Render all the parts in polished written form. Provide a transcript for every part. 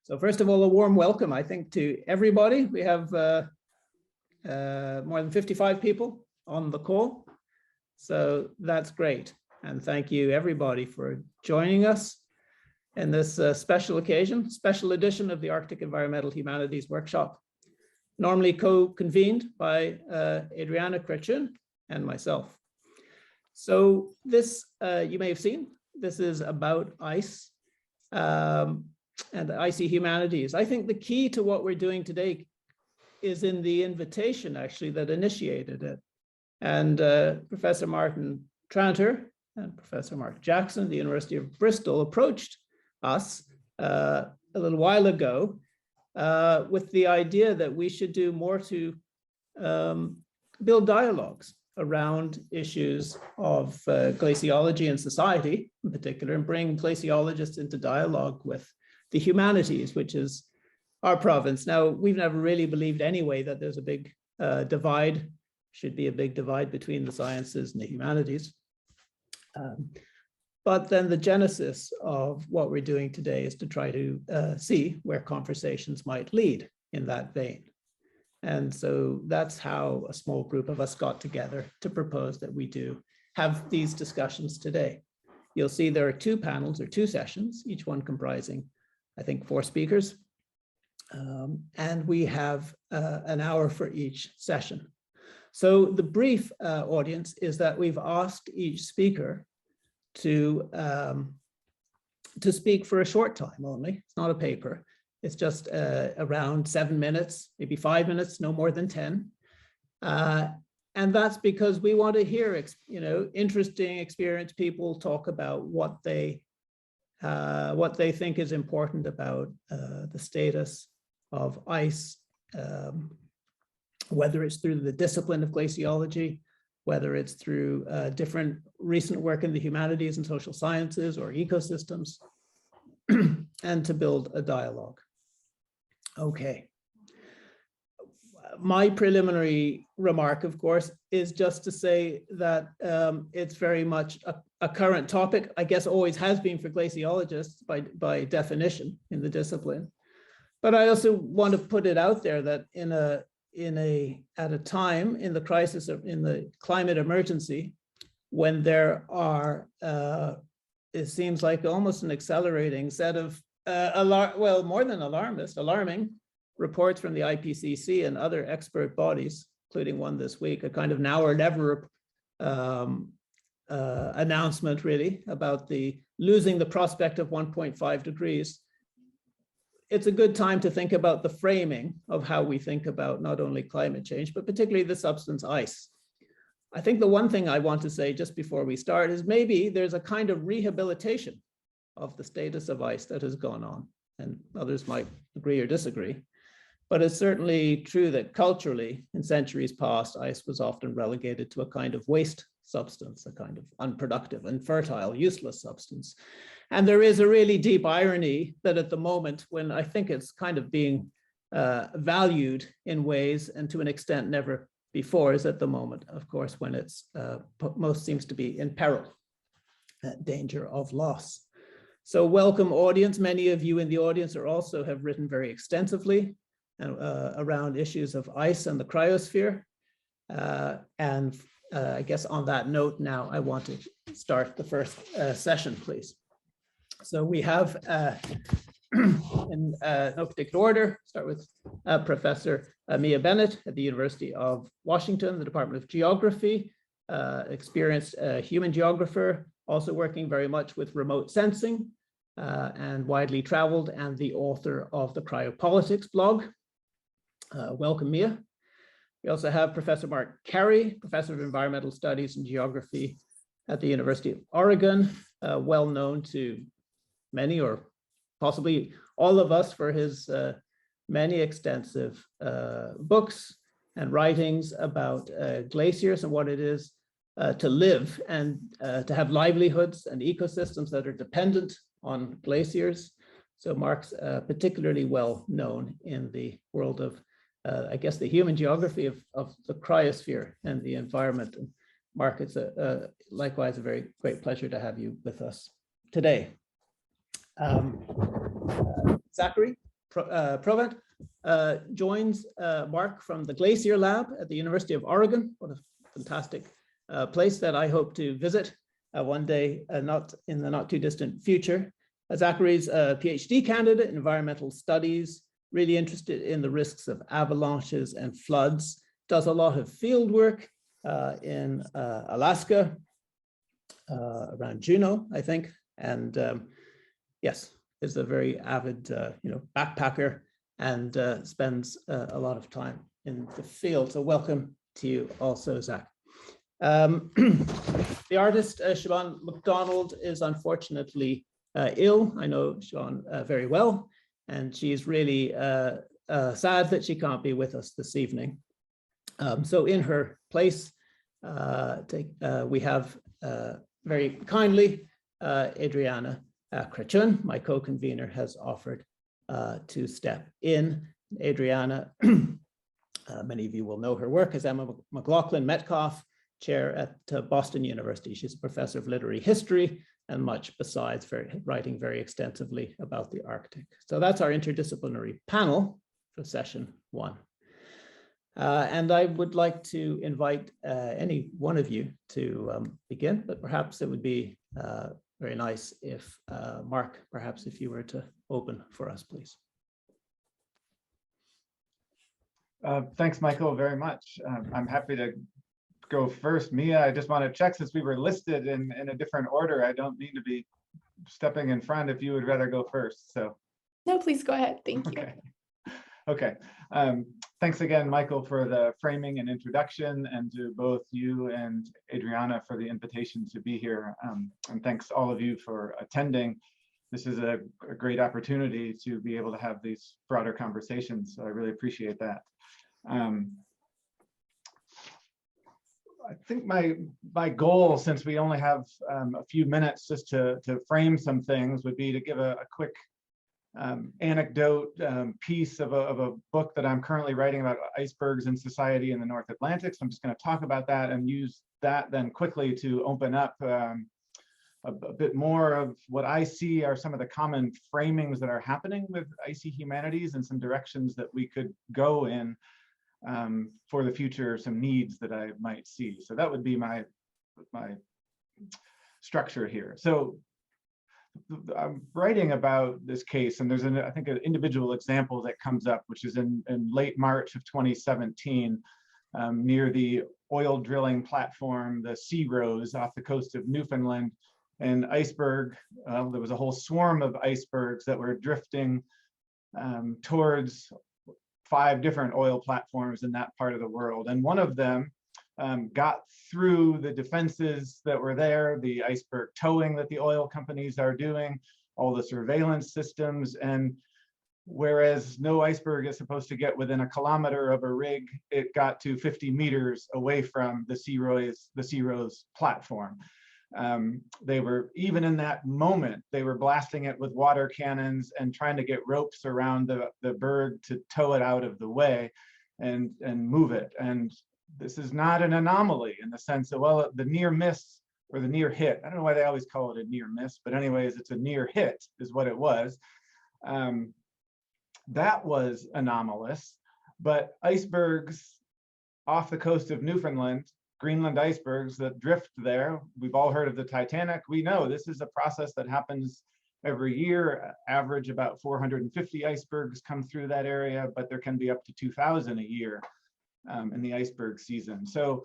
So first of all, a warm welcome, I think, to everybody. We have more than 55 people on the call. So that's great. And thank you, everybody, for joining us in this special occasion, special edition of the Arctic Environmental Humanities Workshop, normally co-convened by Adriana Craciun and myself. So this, you may have seen, this is about ice and icy humanities. I think the key to what we're doing today is in the invitation, actually, that initiated it. And Professor Martin Tranter and Professor Mark Jackson, the University of Bristol, approached us a little while ago with the idea that we should do more to build dialogues around issues of glaciology and society in particular, and bring glaciologists into dialogue with the humanities, which is our province. Now, we've never really believed anyway that there's a big divide, should be a big divide between the sciences and the humanities. But then the genesis of what we're doing today is to try to see where conversations might lead in that vein. And so that's how a small group of us got together to propose that we do have these discussions today. You'll see there are two panels or two sessions, each one comprising, I think, 4 speakers. And we have an hour for each session. So the brief audience is that we've asked each speaker to speak for a short time only. It's not a paper. It's just around 7 minutes, maybe 5 minutes, no more than 10. And that's because we want to hear, interesting, experienced people talk about what they think is important about the status of ice, whether it's through the discipline of glaciology, whether it's through different recent work in the humanities and social sciences or ecosystems, and to build a dialogue. Okay. My preliminary remark, of course, is just to say that it's very much a current topic, I guess always has been for glaciologists by definition in the discipline. But I also want to put it out there that at a time in the crisis in the climate emergency, when there are, it seems like almost an accelerating set of more than alarming reports from the IPCC and other expert bodies, including one this week, a kind of now or never announcement really about losing the prospect of 1.5 degrees. It's a good time to think about the framing of how we think about not only climate change, but particularly the substance ice. I think the one thing I want to say just before we start is maybe there's a kind of rehabilitation of the status of ice that has gone on, and others might agree or disagree. But it's certainly true that culturally, in centuries past, ice was often relegated to a kind of waste substance, a kind of unproductive, infertile, useless substance. And there is a really deep irony that at the moment when I think it's kind of being valued in ways and to an extent never before is at the moment, of course, when it's most seems to be in peril, danger of loss. So welcome audience. Many of you in the audience also have written very extensively around issues of ice and the cryosphere. I guess on that note now, I want to start the first session, please. So we have, in no particular order, start with Professor Mia Bennett at the University of Washington, the Department of Geography, experienced human geographer, also working very much with remote sensing and widely traveled, and the author of the Cryopolitics blog. Welcome, Mia. We also have Professor Mark Carey, Professor of Environmental Studies and Geography at the University of Oregon, well known to many or possibly all of us for his many extensive books and writings about glaciers and what it is to live and to have livelihoods and ecosystems that are dependent on glaciers. So Mark's particularly well known in the world of, I guess, the human geography of the cryosphere and the environment. And Mark, it's likewise a very great pleasure to have you with us today. Zachary, Provant joins Mark from the Glacier Lab at the University of Oregon. What a fantastic place that I hope to visit one day, not in the not too distant future. Zachary's a PhD candidate in environmental studies, really interested in the risks of avalanches and floods, does a lot of field work in Alaska, around Juneau, I think, and yes, is a very avid backpacker and spends a lot of time in the field. So welcome to you also, Zach. The artist, Siobhan MacDonald, is unfortunately ill. I know Siobhan very well, and she's really sad that she can't be with us this evening. So in her place, we have very kindly Adriana Craciun, my co-convener, has offered to step in. Adriana, many of you will know her work as Emma McLaughlin Metcalf Chair at Boston University. She's a professor of literary history and much besides, writing very extensively about the Arctic. So that's our interdisciplinary panel for session 1. And I would like to invite any one of you to begin, but perhaps it would be very nice if Mark, perhaps if you were to open for us, please. Thanks, Michael, very much. I'm happy to go first. Mia, I just want to check, since we were listed in a different order, I don't mean to be stepping in front if you would rather go first. So no, please go ahead. Thank you. Okay. Thanks again, Michael, for the framing and introduction, and to both you and Adriana for the invitation to be here. And thanks all of you for attending. This is a great opportunity to be able to have these broader conversations. So I really appreciate that. I think my goal, since we only have a few minutes just to frame some things, would be to give a quick anecdote piece of a book that I'm currently writing about icebergs in society in the North Atlantic. So I'm just going to talk about that and use that then quickly to open up a bit more of what I see are some of the common framings that are happening with icy humanities and some directions that we could go in for the future, some needs that I might see. So that would be my structure here. So I'm writing about this case, and there's I think an individual example that comes up, which is in late March of 2017, near the oil drilling platform, the Sea Rose, off the coast of Newfoundland. An iceberg, there was a whole swarm of icebergs that were drifting towards 5 different oil platforms in that part of the world. And one of them got through the defenses that were there, the iceberg towing that the oil companies are doing, all the surveillance systems. And whereas no iceberg is supposed to get within a kilometer of a rig, it got to 50 meters away from the Sea Rose platform. They were, even in that moment, they were blasting it with water cannons and trying to get ropes around the berg to tow it out of the way and move it. And this is not an anomaly in the sense that, well, the near miss or the near hit, I don't know why they always call it a near miss, but anyways, it's a near hit is what it was. That was anomalous, but icebergs off the coast of Newfoundland, Greenland icebergs that drift there. We've all heard of the Titanic. We know this is a process that happens every year. Average about 450 icebergs come through that area, but there can be up to 2,000 a year in the iceberg season. So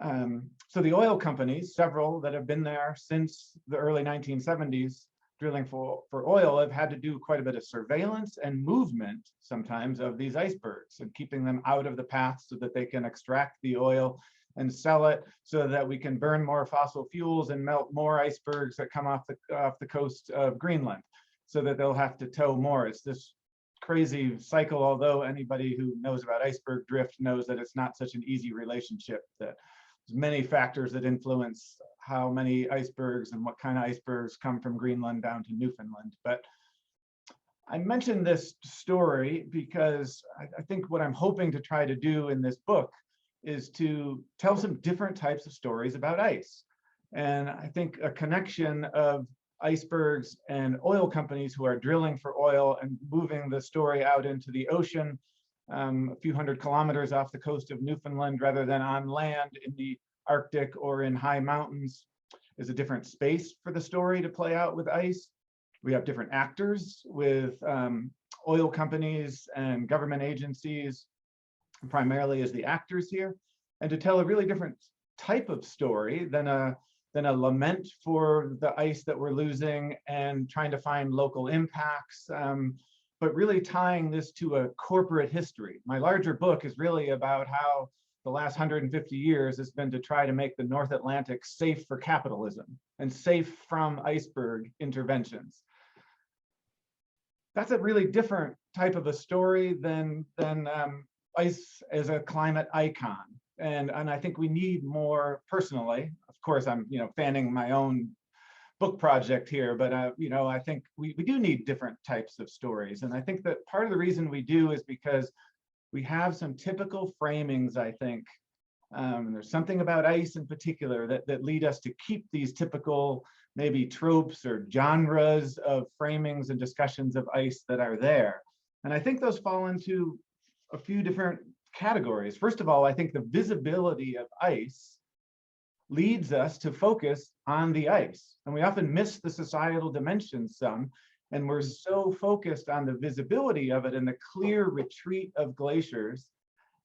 the oil companies, several that have been there since the early 1970s, drilling for oil, have had to do quite a bit of surveillance and movement sometimes of these icebergs and keeping them out of the path so that they can extract the oil and sell it, so that we can burn more fossil fuels and melt more icebergs that come off the coast of Greenland, so that they'll have to tow more. It's this crazy cycle, although anybody who knows about iceberg drift knows that it's not such an easy relationship, that there's many factors that influence how many icebergs and what kind of icebergs come from Greenland down to Newfoundland. But I mentioned this story because I think what I'm hoping to try to do in this book is to tell some different types of stories about ice. And I think a connection of icebergs and oil companies who are drilling for oil and moving the story out into the ocean, a few hundred kilometers off the coast of Newfoundland rather than on land in the Arctic or in high mountains, is a different space for the story to play out with ice. We have different actors with oil companies and government agencies, primarily as the actors here, and to tell a really different type of story than a lament for the ice that we're losing and trying to find local impacts, but really tying this to a corporate history. My larger book is really about how the last 150 years has been to try to make the North Atlantic safe for capitalism and safe from iceberg interventions. That's a really different type of a story than ice as a climate icon. And I think we need more, personally, of course, I'm fanning my own book project here, but I think we do need different types of stories. And I think that part of the reason we do is because we have some typical framings, I think. There's something about ice in particular that lead us to keep these typical maybe tropes or genres of framings and discussions of ice that are there. And I think those fall into a few different categories. First of all, I think the visibility of ice leads us to focus on the ice. And we often miss the societal dimensions some, and we're so focused on the visibility of it and the clear retreat of glaciers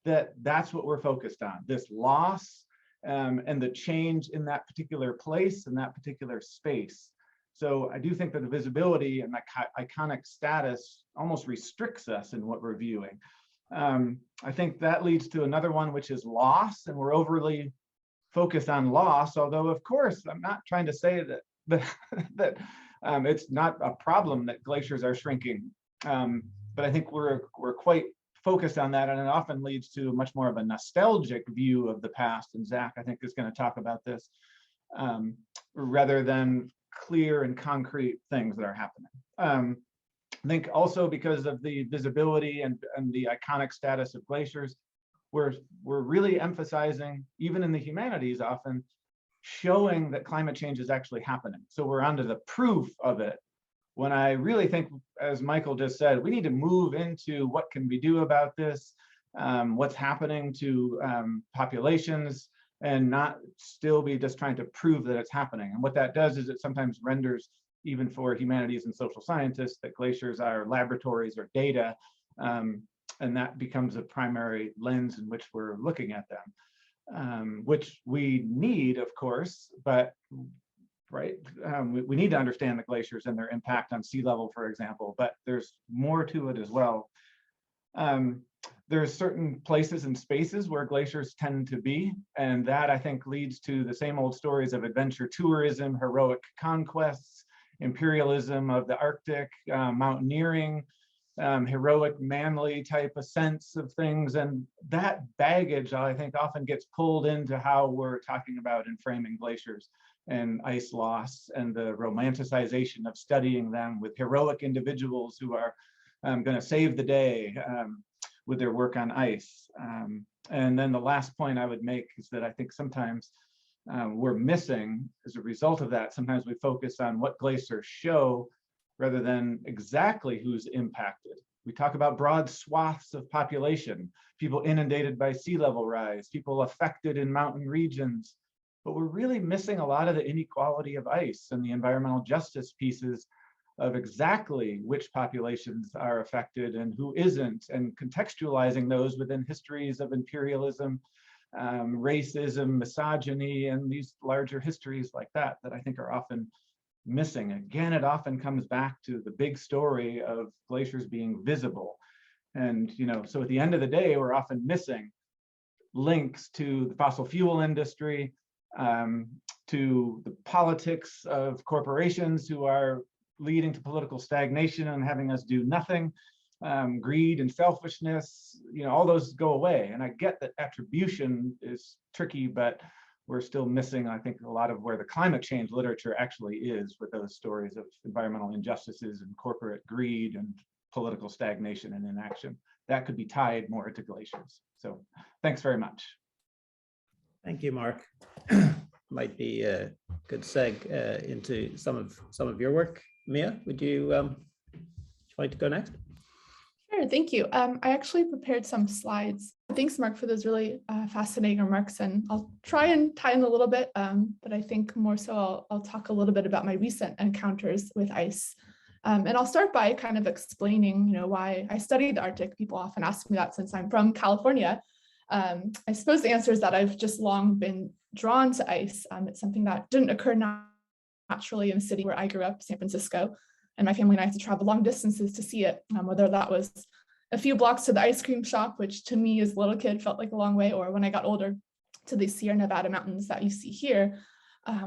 that's what we're focused on, this loss and the change in that particular place and that particular space. So I do think that the visibility and that iconic status almost restricts us in what we're viewing. I think that leads to another one, which is loss, and we're overly focused on loss, although of course I'm not trying to say that it's not a problem that glaciers are shrinking, but I think we're quite focused on that, and it often leads to much more of a nostalgic view of the past, and Zach, I think, is going to talk about this, rather than clear and concrete things that are happening. I think also because of the visibility and the iconic status of glaciers, we're really emphasizing, even in the humanities often, showing that climate change is actually happening. So we're onto the proof of it, when I really think, as Michael just said, we need to move into what can we do about this, what's happening to populations, and not still be just trying to prove that it's happening. And what that does is it sometimes renders, even for humanities and social scientists, that glaciers are laboratories or data, and that becomes a primary lens in which we're looking at them, which we need, of course, but right, we need to understand the glaciers and their impact on sea level, for example, but there's more to it as well. There's certain places and spaces where glaciers tend to be, and that I think leads to the same old stories of adventure tourism, heroic conquests, imperialism of the Arctic, mountaineering, heroic, manly type of sense of things. And that baggage, I think, often gets pulled into how we're talking about and framing glaciers and ice loss and the romanticization of studying them with heroic individuals who are going to save the day with their work on ice. And then the last point I would make is that I think sometimes we're missing, as a result of that, sometimes we focus on what glaciers show rather than exactly who's impacted. We talk about broad swaths of population, people inundated by sea level rise, people affected in mountain regions, but we're really missing a lot of the inequality of ice and the environmental justice pieces of exactly which populations are affected and who isn't, and contextualizing those within histories of imperialism, racism, misogyny, and these larger histories like that I think are often missing. Again, it often comes back to the big story of glaciers being visible. And, so at the end of the day, we're often missing links to the fossil fuel industry, to the politics of corporations who are leading to political stagnation and having us do nothing, greed and selfishness, all those go away. And I get that attribution is tricky, but we're still missing, I think, a lot of where the climate change literature actually is, with those stories of environmental injustices and corporate greed and political stagnation and inaction. That could be tied more to glaciers. So thanks very much. Thank you, Mark. might be a good seg into some of your work. Mia, would you like to go next? Sure, thank you. I actually prepared some slides. Thanks, Mark, for those really fascinating remarks, and I'll try and tie in a little bit, but I think more so I'll talk a little bit about my recent encounters with ice. And I'll start by kind of explaining, why I study the Arctic. People often ask me that since I'm from California. I suppose the answer is that I've just long been drawn to ice. It's something that didn't occur naturally in the city where I grew up, San Francisco. And my family and I had to travel long distances to see it, whether that was a few blocks to the ice cream shop, which to me as a little kid felt like a long way, or when I got older to the Sierra Nevada mountains that you see here,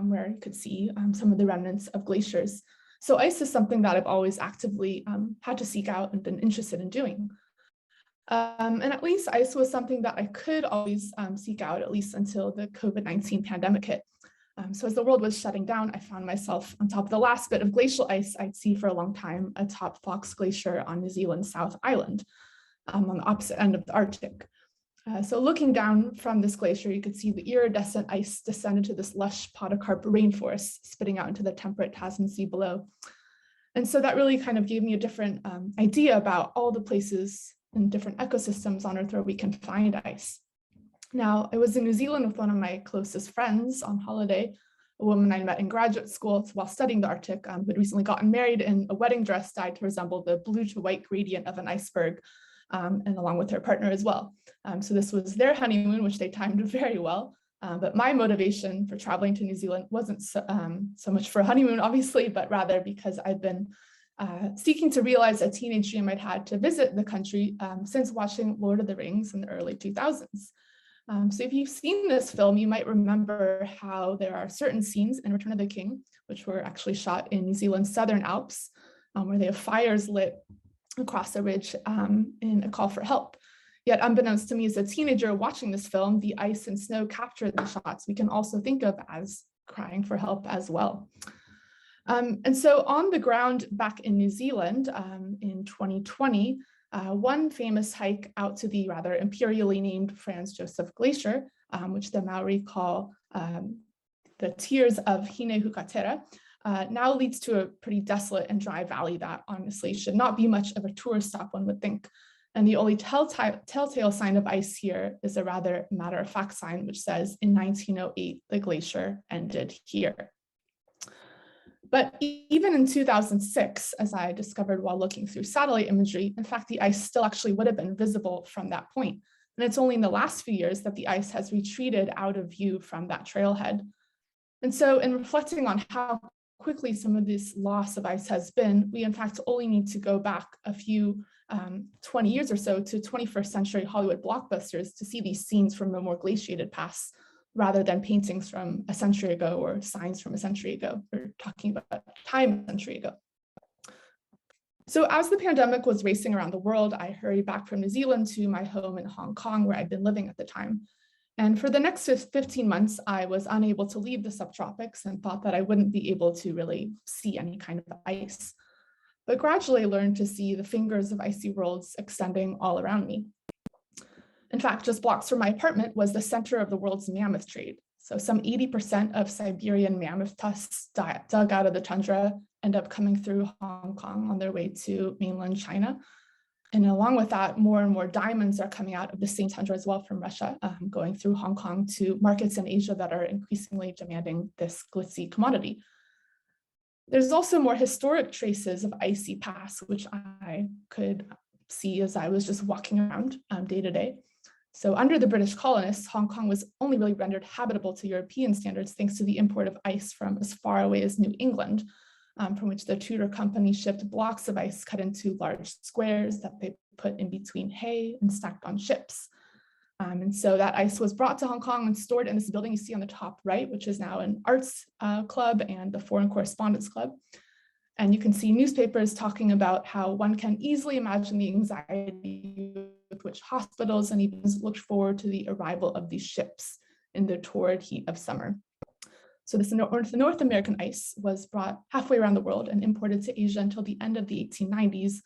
where you could see some of the remnants of glaciers. So ice is something that I've always actively had to seek out and been interested in doing. And at least ice was something that I could always seek out, at least until the COVID-19 pandemic hit. So as the world was shutting down, I found myself on top of the last bit of glacial ice I'd see for a long time, atop Fox Glacier on New Zealand's South Island, on the opposite end of the Arctic. So looking down from this glacier, you could see the iridescent ice descend into this lush podocarp rainforest, spitting out into the temperate Tasman Sea below. And so that really kind of gave me a different idea about all the places and different ecosystems on Earth where we can find ice. Now, I was in New Zealand with one of my closest friends on holiday, a woman I met in graduate school while studying the Arctic, who had recently gotten married in a wedding dress dyed to resemble the blue to white gradient of an iceberg, and along with her partner as well. So this was their honeymoon, which they timed very well. But my motivation for traveling to New Zealand wasn't so much for a honeymoon, obviously, but rather because I've been seeking to realize a teenage dream I'd had to visit the country since watching Lord of the Rings in the early 2000s. So if you've seen this film, you might remember how there are certain scenes in Return of the King, which were actually shot in New Zealand's Southern Alps, where they have fires lit across a ridge in a call for help. Yet unbeknownst to me as a teenager watching this film, the ice and snow captured the shots we can also think of as crying for help as well. And so on the ground back in New Zealand in 2020, one famous hike out to the rather imperially named Franz Josef Glacier, which the Maori call the Tears of Hine-Hukatera, now leads to a pretty desolate and dry valley that honestly should not be much of a tourist stop, one would think. And the only telltale sign of ice here is a rather matter-of-fact sign, which says in 1908, the glacier ended here. But even in 2006, as I discovered while looking through satellite imagery, in fact, the ice still actually would have been visible from that point. And it's only in the last few years that the ice has retreated out of view from that trailhead. And so in reflecting on how quickly some of this loss of ice has been, we in fact only need to go back a few 20 years or so to 21st century Hollywood blockbusters to see these scenes from a more glaciated past, rather than paintings from a century ago or signs from a century ago, or talking about time a century ago. So as the pandemic was racing around the world, I hurried back from New Zealand to my home in Hong Kong, where I'd been living at the time. And for the next 15 months, I was unable to leave the subtropics and thought that I wouldn't be able to really see any kind of ice. But gradually learned to see the fingers of icy worlds extending all around me. In fact, just blocks from my apartment was the center of the world's mammoth trade. So some 80% of Siberian mammoth tusks dug out of the tundra end up coming through Hong Kong on their way to mainland China. And along with that, more and more diamonds are coming out of the same tundra as well from Russia, going through Hong Kong to markets in Asia that are increasingly demanding this glitzy commodity. There's also more historic traces of icy paths, which I could see as I was just walking around day to day. So under the British colonists, Hong Kong was only really rendered habitable to European standards thanks to the import of ice from as far away as New England, from which the Tudor company shipped blocks of ice cut into large squares that they put in between hay and stacked on ships. And so that ice was brought to Hong Kong and stored in this building you see on the top right, which is now an arts club and the Foreign Correspondence Club. And you can see newspapers talking about how one can easily imagine the anxiety with which hospitals and even looked forward to the arrival of these ships in the torrid heat of summer. So this North American ice was brought halfway around the world and imported to Asia until the end of the 1890s,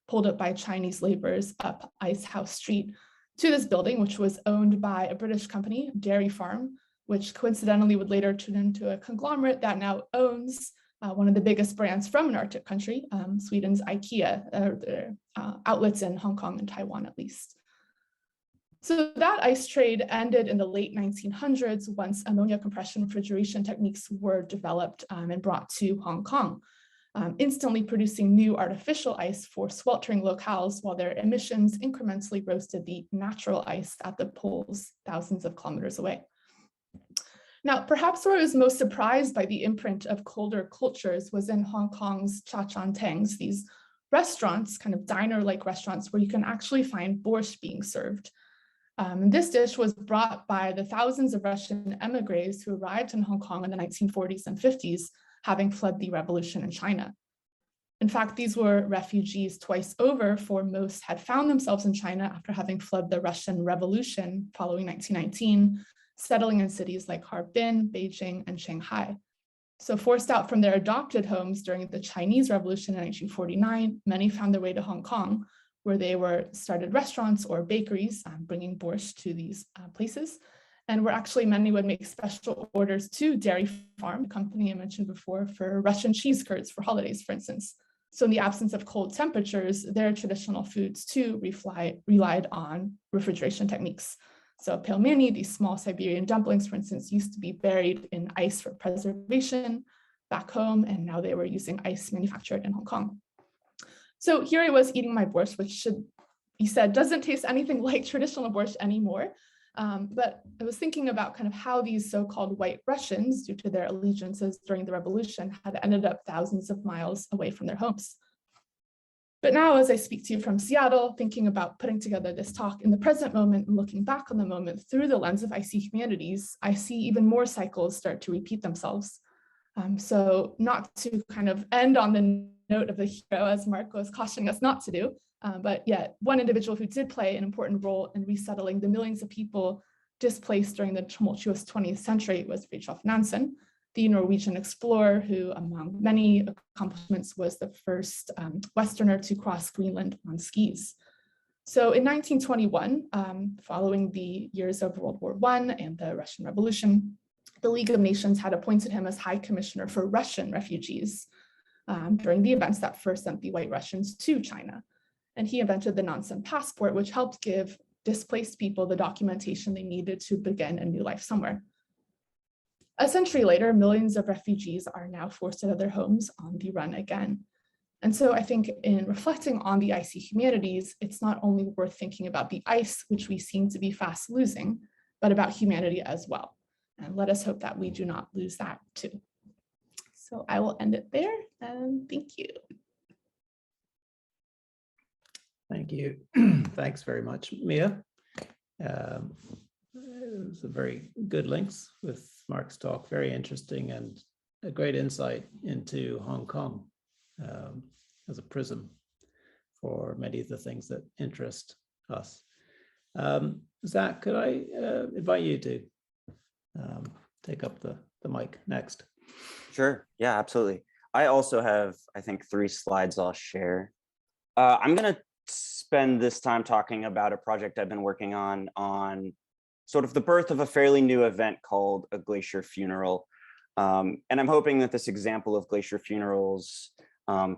pulled up by Chinese laborers up Ice House Street to this building, which was owned by a British company, Dairy Farm, which coincidentally would later turn into a conglomerate that now owns one of the biggest brands from an Arctic country, Sweden's IKEA, their outlets in Hong Kong and Taiwan at least. So that ice trade ended in the late 1900s once ammonia compression refrigeration techniques were developed and brought to Hong Kong, instantly producing new artificial ice for sweltering locales while their emissions incrementally roasted the natural ice at the poles thousands of kilometers away. Now, perhaps where I was most surprised by the imprint of colder cultures was in Hong Kong's cha chaan tangs, these restaurants, kind of diner-like restaurants where you can actually find borscht being served. This dish was brought by the thousands of Russian emigres who arrived in Hong Kong in the 1940s and 50s, having fled the revolution in China. In fact, these were refugees twice over, for most had found themselves in China after having fled the Russian Revolution following 1919, settling in cities like Harbin, Beijing, and Shanghai. So forced out from their adopted homes during the Chinese Revolution in 1949, many found their way to Hong Kong, where they started restaurants or bakeries, bringing borscht to these places. And where actually many would make special orders to Dairy Farm, the company I mentioned before, for Russian cheese curds for holidays, for instance. So in the absence of cold temperatures, their traditional foods too relied on refrigeration techniques. So pelmeni, these small Siberian dumplings, for instance, used to be buried in ice for preservation back home, and now they were using ice manufactured in Hong Kong. So here I was eating my borscht, which should be said doesn't taste anything like traditional borscht anymore. But I was thinking about kind of how these so-called white Russians, due to their allegiances during the revolution, had ended up thousands of miles away from their homes. But now, as I speak to you from Seattle, thinking about putting together this talk in the present moment and looking back on the moment through the lens of IC humanities, I see even more cycles start to repeat themselves. So not to kind of end on the note of the hero, as Mark was cautioning us not to do, but yet one individual who did play an important role in resettling the millions of people displaced during the tumultuous 20th century was Fridtjof Nansen, the Norwegian explorer who, among many accomplishments, was the first Westerner to cross Greenland on skis. So in 1921, following the years of World War I and the Russian Revolution, the League of Nations had appointed him as High Commissioner for Russian refugees during the events that first sent the White Russians to China. And he invented the Nansen passport, which helped give displaced people the documentation they needed to begin a new life somewhere. A century later, millions of refugees are now forced out of their homes on the run again. And so I think in reflecting on the IC humanities, it's not only worth thinking about the ice, which we seem to be fast losing, but about humanity as well. And let us hope that we do not lose that too. So I will end it there, and thank you. Thank you. Thanks very much, Mia. It was a very good links with Mark's talk, very interesting and a great insight into Hong Kong as a prism for many of the things that interest us. Zach, could I invite you to take up the mic next? Sure, yeah, absolutely. I also have, I think, 3 slides I'll share. I'm gonna spend this time talking about a project I've been working on sort of the birth of a fairly new event called a glacier funeral. And I'm hoping that this example of glacier funerals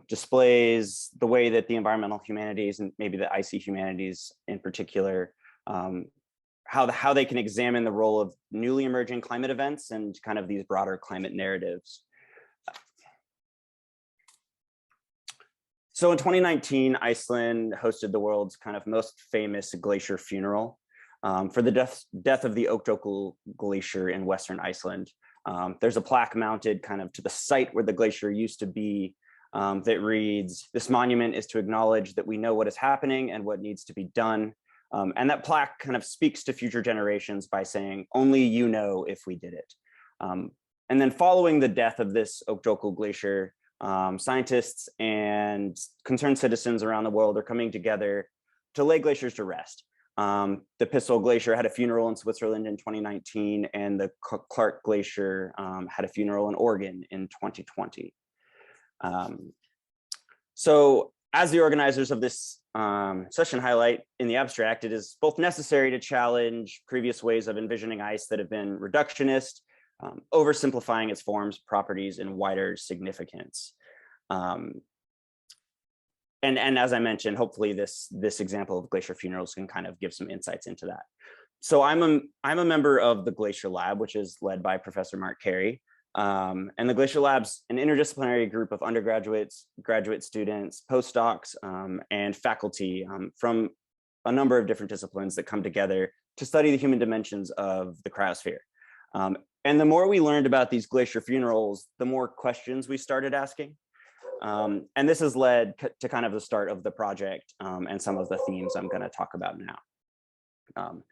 displays the way that the environmental humanities and maybe the IC humanities in particular, how they can examine the role of newly emerging climate events and kind of these broader climate narratives. So in 2019, Iceland hosted the world's kind of most famous glacier funeral for the death of the Öktökull glacier in Western Iceland. There's a plaque mounted kind of to the site where the glacier used to be that reads, "This monument is to acknowledge that we know what is happening and what needs to be done." And that plaque kind of speaks to future generations by saying, "Only you know if we did it." And then following the death of this Öktökull glacier, scientists and concerned citizens around the world are coming together to lay glaciers to rest. The Pissel Glacier had a funeral in Switzerland in 2019, and the Clark Glacier had a funeral in Oregon in 2020. So as the organizers of this session highlight in the abstract, it is both necessary to challenge previous ways of envisioning ice that have been reductionist, oversimplifying its forms, properties, and wider significance. And as I mentioned, hopefully this example of glacier funerals can kind of give some insights into that. So I'm a member of the Glacier Lab, which is led by Professor Mark Carey. And the Glacier Lab's an interdisciplinary group of undergraduates, graduate students, postdocs, and faculty from a number of different disciplines that come together to study the human dimensions of the cryosphere. And the more we learned about these glacier funerals, the more questions we started asking. And this has led to kind of the start of the project and some of the themes I'm going to talk about now.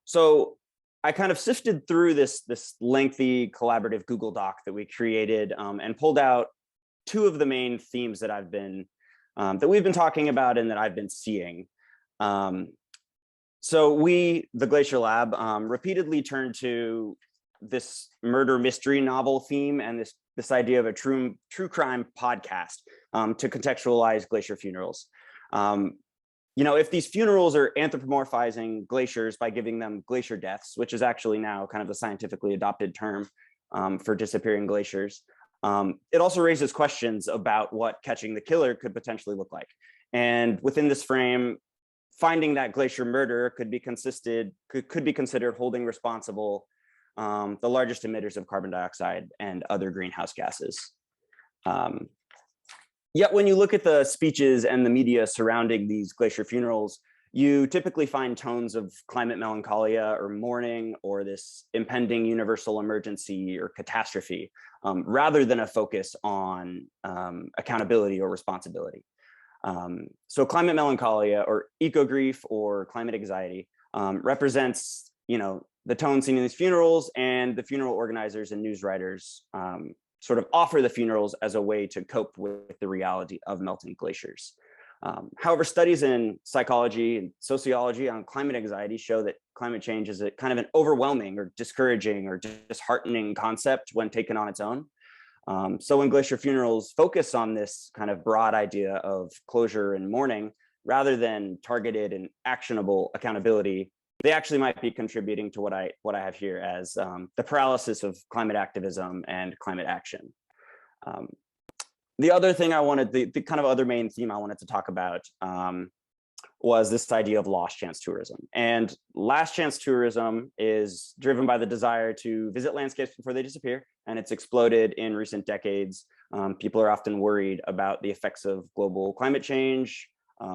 So I kind of sifted through this lengthy collaborative Google Doc that we created and pulled out two of the main themes that that we've been talking about and that I've been seeing. So we, the Glacier Lab, repeatedly turned to this murder mystery novel theme and this idea of a true crime podcast to contextualize glacier funerals. You know, if these funerals are anthropomorphizing glaciers by giving them glacier deaths, which is actually now kind of the scientifically adopted term for disappearing glaciers, it also raises questions about what catching the killer could potentially look like. And within this frame, finding that glacier murder could be considered holding responsible the largest emitters of carbon dioxide and other greenhouse gases. Yet when you look at the speeches and the media surrounding these glacier funerals, you typically find tones of climate melancholia or mourning or this impending universal emergency or catastrophe, rather than a focus on accountability or responsibility. So climate melancholia or eco-grief or climate anxiety represents, you know, the tone seen in these funerals, and the funeral organizers and news writers sort of offer the funerals as a way to cope with the reality of melting glaciers. However, studies in psychology and sociology on climate anxiety show that climate change is a kind of an overwhelming or discouraging or disheartening concept when taken on its own. So when glacier funerals focus on this kind of broad idea of closure and mourning, rather than targeted and actionable accountability, they actually might be contributing to what I have here as the paralysis of climate activism and climate action. The other thing I wanted, the kind of other main theme I wanted to talk about was this idea of lost chance tourism. And last chance tourism is driven by the desire to visit landscapes before they disappear, and it's exploded in recent decades. People are often worried about the effects of global climate change,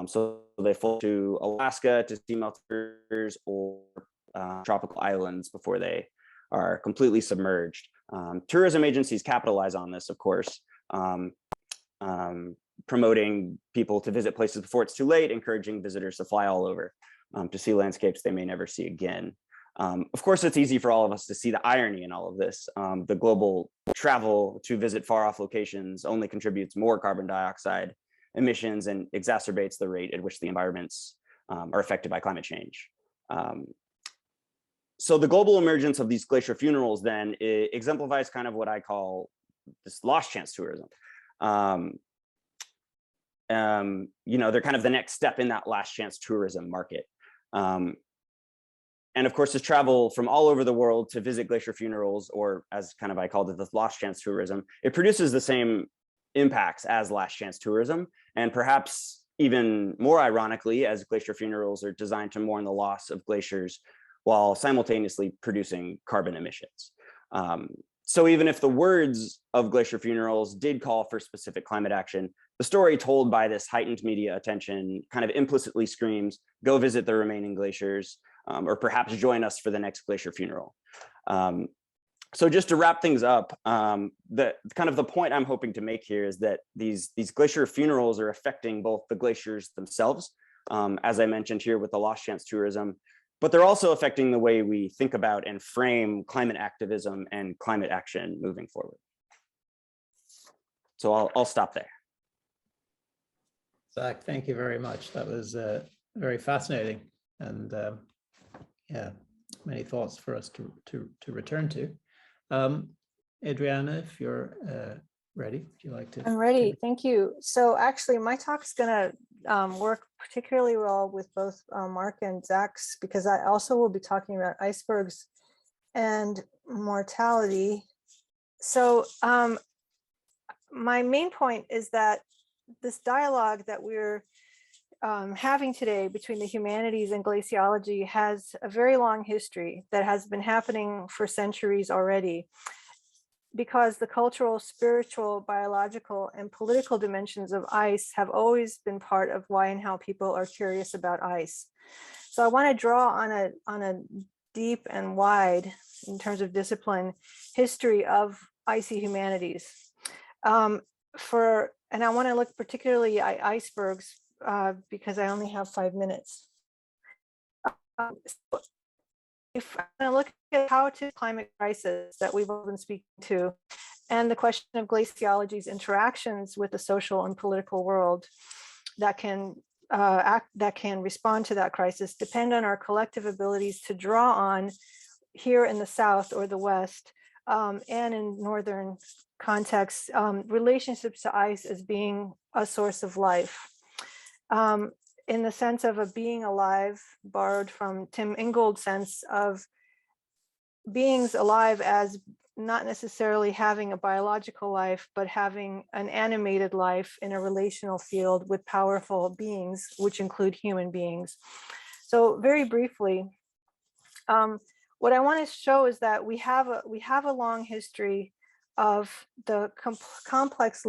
so they fly to Alaska to see melters or tropical islands before they are completely submerged. Tourism agencies capitalize on this, of course, promoting people to visit places before it's too late, encouraging visitors to fly all over to see landscapes they may never see again. Of course, it's easy for all of us to see the irony in all of this. The global travel to visit far-off locations only contributes more carbon dioxide emissions and exacerbates the rate at which the environments are affected by climate change. So the global emergence of these glacier funerals then exemplifies kind of what I call this lost chance tourism. You know, they're kind of the next step in that last chance tourism market. And of course, this travel from all over the world to visit glacier funerals, or as kind of I called it, the lost chance tourism, it produces the same impacts as last chance tourism, and perhaps even more ironically, as glacier funerals are designed to mourn the loss of glaciers while simultaneously producing carbon emissions. So even if the words of glacier funerals did call for specific climate action, the story told by this heightened media attention kind of implicitly screams, go visit the remaining glaciers, or perhaps join us for the next glacier funeral. So just to wrap things up, the point I'm hoping to make here is that these glacier funerals are affecting both the glaciers themselves, as I mentioned here with the lost chance tourism, but they're also affecting the way we think about and frame climate activism and climate action moving forward. So I'll stop there. Zach, thank you very much. That was very fascinating, and yeah, many thoughts for us to return to. Adriana, if you're ready. Would you like to? I'm ready. Thank you. So actually, my talk's going to work particularly well with both Mark and Zach's, because I also will be talking about icebergs and mortality. So my main point is that this dialogue that we're having today between the humanities and glaciology has a very long history that has been happening for centuries already, because the cultural, spiritual, biological, and political dimensions of ice have always been part of why and how people are curious about ice. So I want to draw on a deep and wide, in terms of discipline, history of icy humanities. And I want to look particularly at icebergs because I only have 5 minutes. So if I'm going to look at how to climate crisis that we've all been speaking to, and the question of glaciology's interactions with the social and political world that can respond to that crisis, depend on our collective abilities to draw on here in the South or the West, and in Northern contexts, relationships to ice as being a source of life. In the sense of a being alive, borrowed from Tim Ingold's sense of beings alive as not necessarily having a biological life, but having an animated life in a relational field with powerful beings, which include human beings. So very briefly, what I want to show is that we have a long history of the complex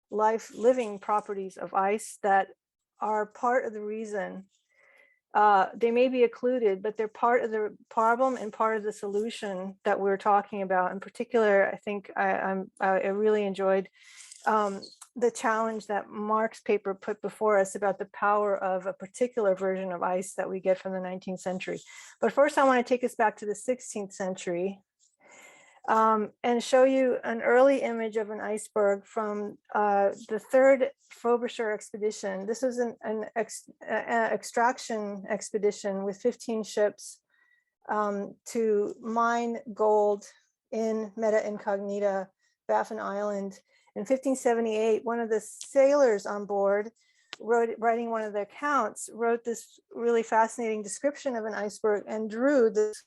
living properties of ice that are part of the reason. They may be occluded, but they're part of the problem and part of the solution that we're talking about. In particular, I think I really enjoyed the challenge that Mark's paper put before us about the power of a particular version of ice that we get from the 19th century. But first, I want to take us back to the 16th century. And show you an early image of an iceberg from the third Frobisher expedition. This was an extraction expedition with 15 ships to mine gold in Meta Incognita, Baffin Island. In 1578, one of the sailors on board, writing one of the accounts, wrote this really fascinating description of an iceberg and drew this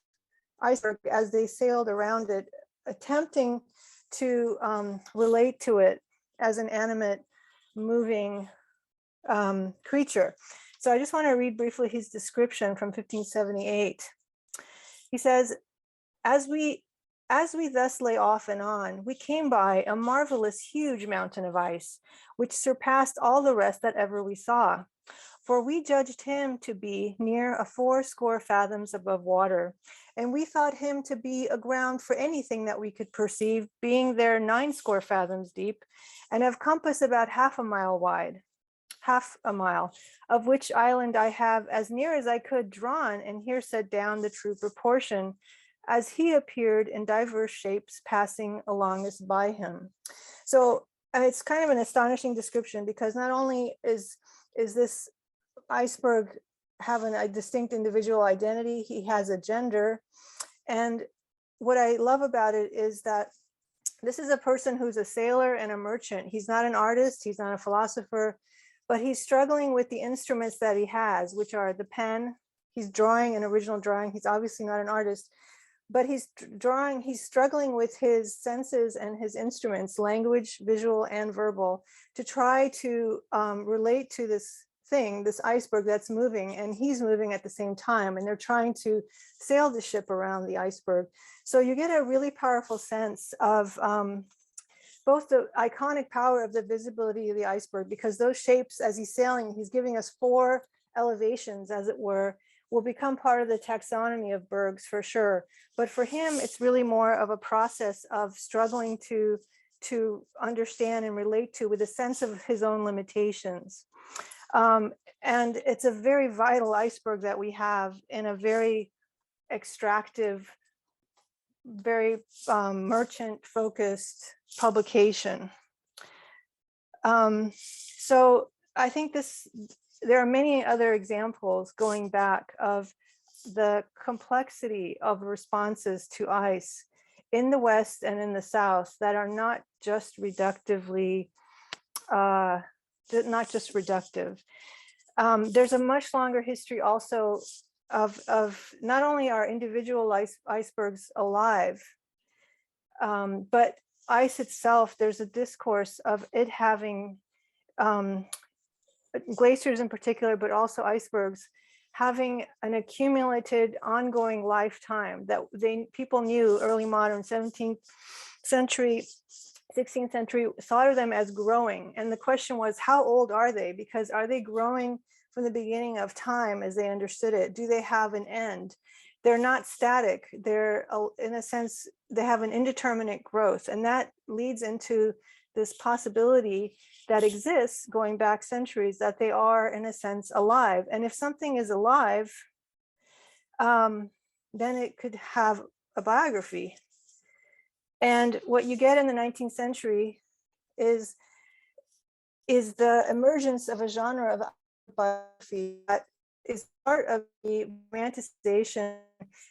iceberg as they sailed around it, attempting to relate to it as an animate, moving creature. So I just want to read briefly his description from 1578. He says, as we thus lay off and on, we came by a marvelous huge mountain of ice, which surpassed all the rest that ever we saw. For we judged him to be near 80 fathoms above water, and we thought him to be aground for anything that we could perceive, being there 90 fathoms deep, and of compass about half a mile wide, of which island I have as near as I could drawn, and here set down the true proportion, as he appeared in diverse shapes passing along us by him. So it's kind of an astonishing description, because not only is this iceberg having a distinct individual identity, he has a gender. And what I love about it is that this is a person who's a sailor and a merchant. He's not an artist, he's not a philosopher, but he's struggling with the instruments that he has, which are the pen. He's drawing an original drawing. He's obviously not an artist, but he's struggling with his senses and his instruments, language, visual and verbal, to try to relate to this thing, this iceberg that's moving, and he's moving at the same time, and they're trying to sail the ship around the iceberg. So you get a really powerful sense of both the iconic power of the visibility of the iceberg, because those shapes, as he's sailing, he's giving us 4 elevations, as it were, will become part of the taxonomy of bergs for sure. But for him, it's really more of a process of struggling to understand and relate to, with a sense of his own limitations. And it's a very vital iceberg that we have in a very extractive, very merchant focused publication. So I think there are many other examples going back of the complexity of responses to ice in the West and in the South that are not just reductively, not just reductive. There's a much longer history also of not only are individual icebergs alive, but ice itself, there's a discourse of it having, glaciers in particular, but also icebergs, having an accumulated ongoing lifetime that people knew. Early modern 17th century, 16th century thought of them as growing. And the question was, how old are they? Because are they growing from the beginning of time as they understood it? Do they have an end? They're not static. They're, in a sense, they have an indeterminate growth. And that leads into this possibility that exists going back centuries, that they are, in a sense, alive. And if something is alive, then it could have a biography. And what you get in the 19th century is the emergence of a genre of biography that is part of the romanticization,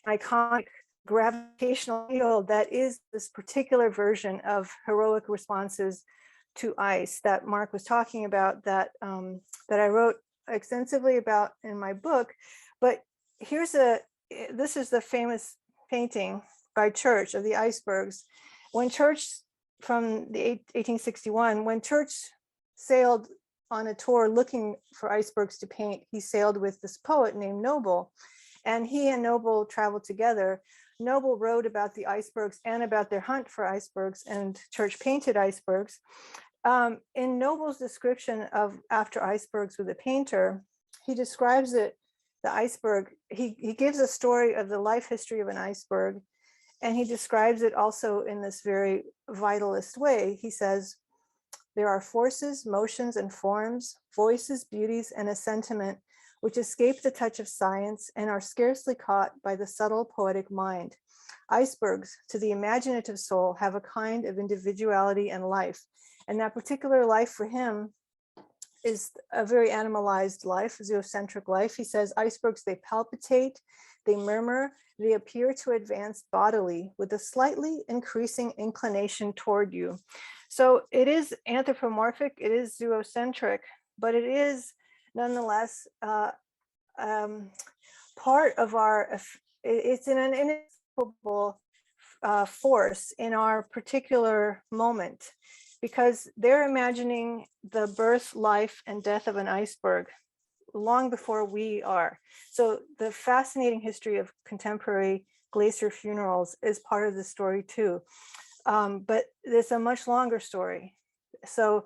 iconic gravitational field that is this particular version of heroic responses to ice that Mark was talking about, that that I wrote extensively about in my book. But this is the famous painting by Church of the icebergs. When Church, from the 1861, when Church sailed on a tour looking for icebergs to paint, he sailed with this poet named Noble, and he and Noble traveled together. Noble wrote about the icebergs and about their hunt for icebergs, and Church painted icebergs. In Noble's description of After Icebergs with a Painter, he describes it, the iceberg, he gives a story of the life history of an iceberg, and he describes it also in this very vitalist way. He says, there are forces, motions, and forms, voices, beauties, and a sentiment which escape the touch of science and are scarcely caught by the subtle poetic mind. Icebergs, to the imaginative soul, have a kind of individuality and life. And that particular life for him is a very animalized life, zoocentric life. He says, icebergs, they palpitate, they murmur, they appear to advance bodily with a slightly increasing inclination toward you. So it is anthropomorphic, it is zoocentric, but it is nonetheless part of our, it's an inescapable force in our particular moment, because they're imagining the birth, life, and death of an iceberg long before we are. So the fascinating history of contemporary glacier funerals is part of the story too. But it's a much longer story. So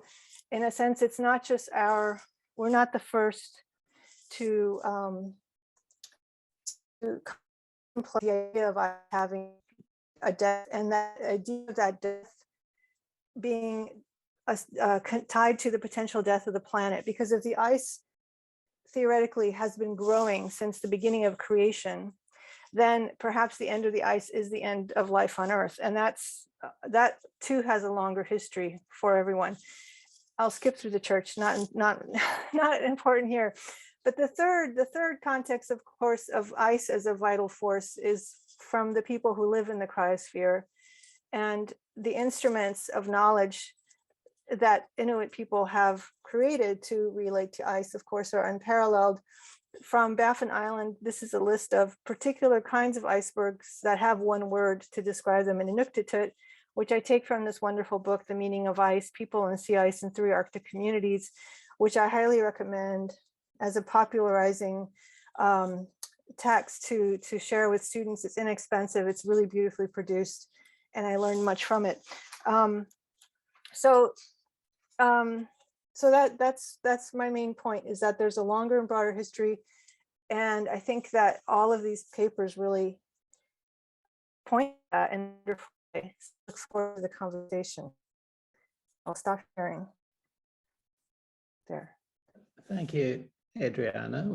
in a sense, it's not just we're not the first to contemplate the idea of having a death, and that idea of that death being tied to the potential death of the planet. Because if the ice theoretically has been growing since the beginning of creation, then perhaps the end of the ice is the end of life on Earth. And that too has a longer history for everyone. I'll skip through the Church, not important here. But the third context, of course, of ice as a vital force is from the people who live in the cryosphere, and the instruments of knowledge that Inuit people have created to relate to ice, of course, are unparalleled. From Baffin Island, this is a list of particular kinds of icebergs that have one word to describe them in Inuktitut, which I take from this wonderful book, The Meaning of Ice, People and Sea Ice in 3 Arctic Communities, which I highly recommend as a popularizing text to share with students. It's inexpensive, it's really beautifully produced, and I learned much from it. So that's my main point, is that there's a longer and broader history. And I think that all of these papers really point to that and look forward to the conversation. I'll stop sharing there. Thank you, Adriana.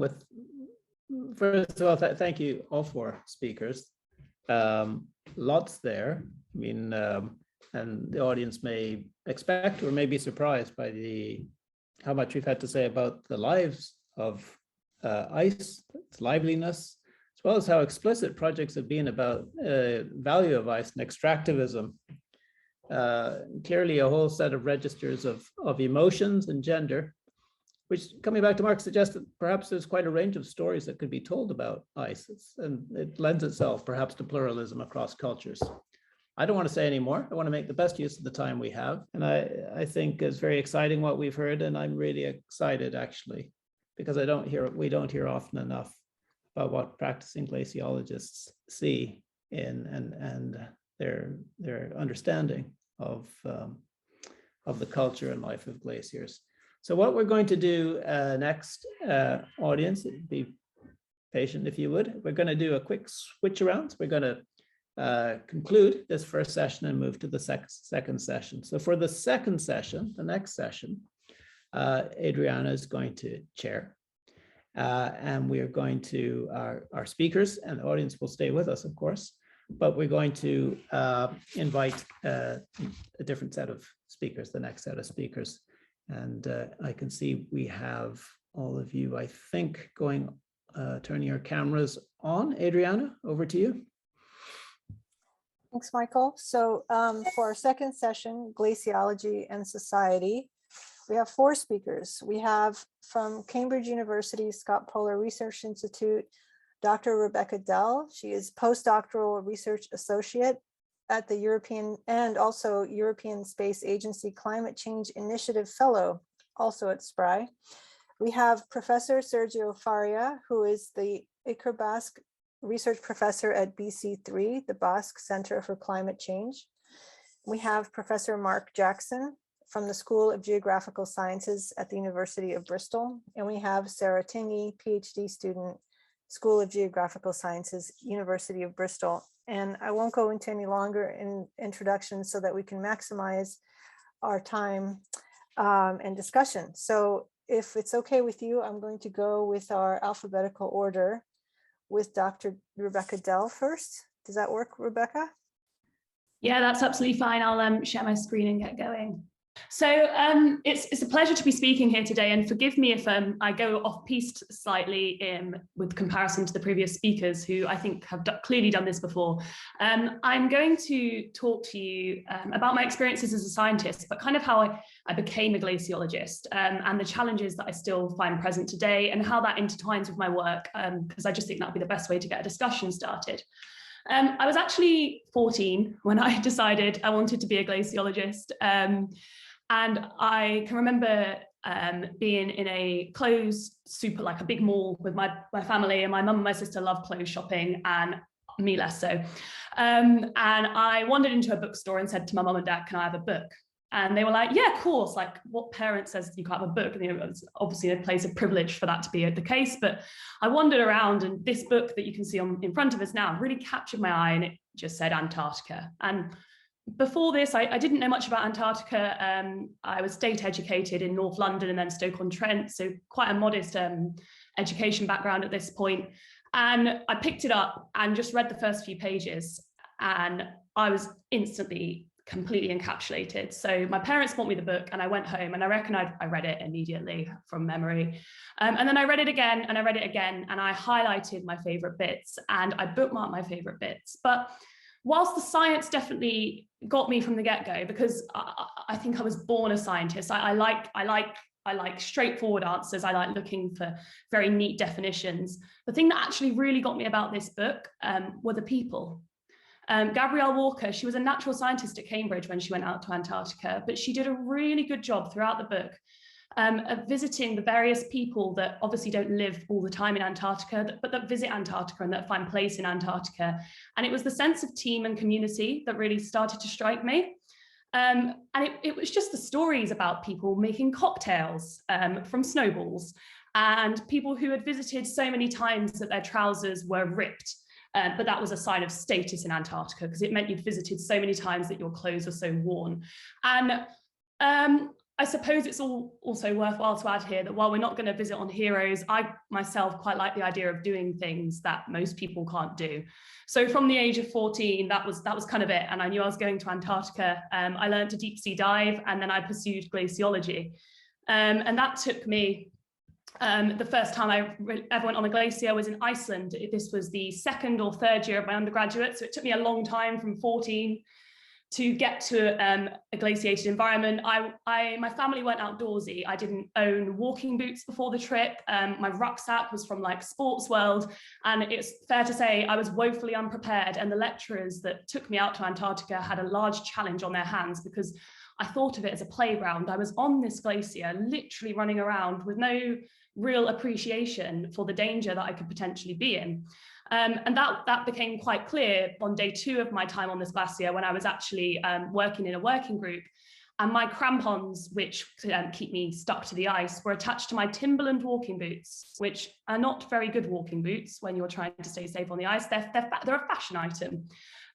First of all, thank you all four speakers. Lots there. I mean, and the audience may expect or may be surprised by how much we've had to say about the lives of ice, its liveliness, as well as how explicit projects have been about value of ice and extractivism. Clearly a whole set of registers of emotions and gender, which, coming back to Mark, suggests that perhaps there's quite a range of stories that could be told about ice, and it lends itself perhaps to pluralism across cultures. I don't want to say any more. I want to make the best use of the time we have. And I think it's very exciting what we've heard, and I'm really excited actually, because we don't hear often enough about what practicing glaciologists see in and their understanding of the culture and life of glaciers. So what we're going to do next, audience, be patient if you would. We're going to do a quick switch around. We're going to conclude this first session and move to the second session. So for the second session, the next session, Adriana is going to chair. And we are going to, our speakers and the audience will stay with us, of course, but we're going to invite a different set of speakers, the next set of speakers. And I can see we have all of you, I think, turning your cameras on. Adriana, over to you. Thanks, Michael. So for our second session, Glaciology and Society, we have 4 speakers. We have from Cambridge University Scott Polar Research Institute, Dr. Rebecca Dell. She is postdoctoral research associate at the European and also European Space Agency Climate Change Initiative Fellow, also at SPRI. We have Professor Sérgio Faria, who is the Basque Research Professor at BC3, the Basque Centre for Climate Change. We have Professor Mark Jackson from the School of Geographical Sciences at the University of Bristol. And we have Sarah Tingey, PhD student, School of Geographical Sciences, University of Bristol. And I won't go into any longer introductions so that we can maximize our time and discussion. So if it's okay with you, I'm going to go with our alphabetical order with Dr. Rebecca Dell first. Does that work, Rebecca? Yeah, that's absolutely fine. I'll share my screen and get going. So it's a pleasure to be speaking here today, and forgive me if I go off-piste slightly with comparison to the previous speakers who I think have clearly done this before. I'm going to talk to you about my experiences as a scientist, but kind of how I became a glaciologist and the challenges that I still find present today and how that intertwines with my work, because I just think that would be the best way to get a discussion started. I was actually 14 when I decided I wanted to be a glaciologist. And I can remember being in a clothes like a big mall with my family, and my mum and my sister love clothes shopping and me less so. And I wandered into a bookstore and said to my mum and dad, can I have a book? And they were like, yeah, of course. Like, what parent says you can't have a book? And it's obviously a place of privilege for that to be the case. But I wandered around, and this book that you can see in front of us now really captured my eye, and it just said Antarctica. And before this, I didn't know much about Antarctica. I was state educated in North London and then Stoke-on-Trent, so quite a modest education background at this point. And I picked it up and just read the first few pages, and I was instantly completely encapsulated. So my parents bought me the book, and I went home, and I reckon I read it immediately from memory. And then I read it again, and I read it again, and I highlighted my favorite bits, and I bookmarked my favorite bits. But whilst the science definitely got me from the get-go, because I think I was born a scientist, I like straightforward answers. I like looking for very neat definitions. The thing that actually really got me about this book were the people. Gabrielle Walker, she was a natural scientist at Cambridge when she went out to Antarctica, but she did a really good job throughout the book of visiting the various people that obviously don't live all the time in Antarctica, but that visit Antarctica and that find place in Antarctica. And it was the sense of team and community that really started to strike me. And it was just the stories about people making cocktails from snowballs, and people who had visited so many times that their trousers were ripped. But that was a sign of status in Antarctica, because it meant you'd visited so many times that your clothes were so worn. And I suppose it's also worthwhile to add here that while we're not going to visit on heroes, I myself quite like the idea of doing things that most people can't do. So from the age of 14, that was kind of it. And I knew I was going to Antarctica. I learned to deep sea dive, and then I pursued glaciology. And that took me The first time I ever went on a glacier was in Iceland. This was the 2nd or 3rd year of my undergraduate, so it took me a long time from 14 to get to a glaciated environment. My family went outdoorsy. I didn't own walking boots before the trip. My rucksack was from like Sports World, and it's fair to say I was woefully unprepared, and the lecturers that took me out to Antarctica had a large challenge on their hands because I thought of it as a playground. I was on this glacier, literally running around with no real appreciation for the danger that I could potentially be in. And that became quite clear on day 2 of my time on this glacier when I was actually working in a working group. And my crampons, which keep me stuck to the ice, were attached to my Timberland walking boots, which are not very good walking boots when you're trying to stay safe on the ice. They're a fashion item.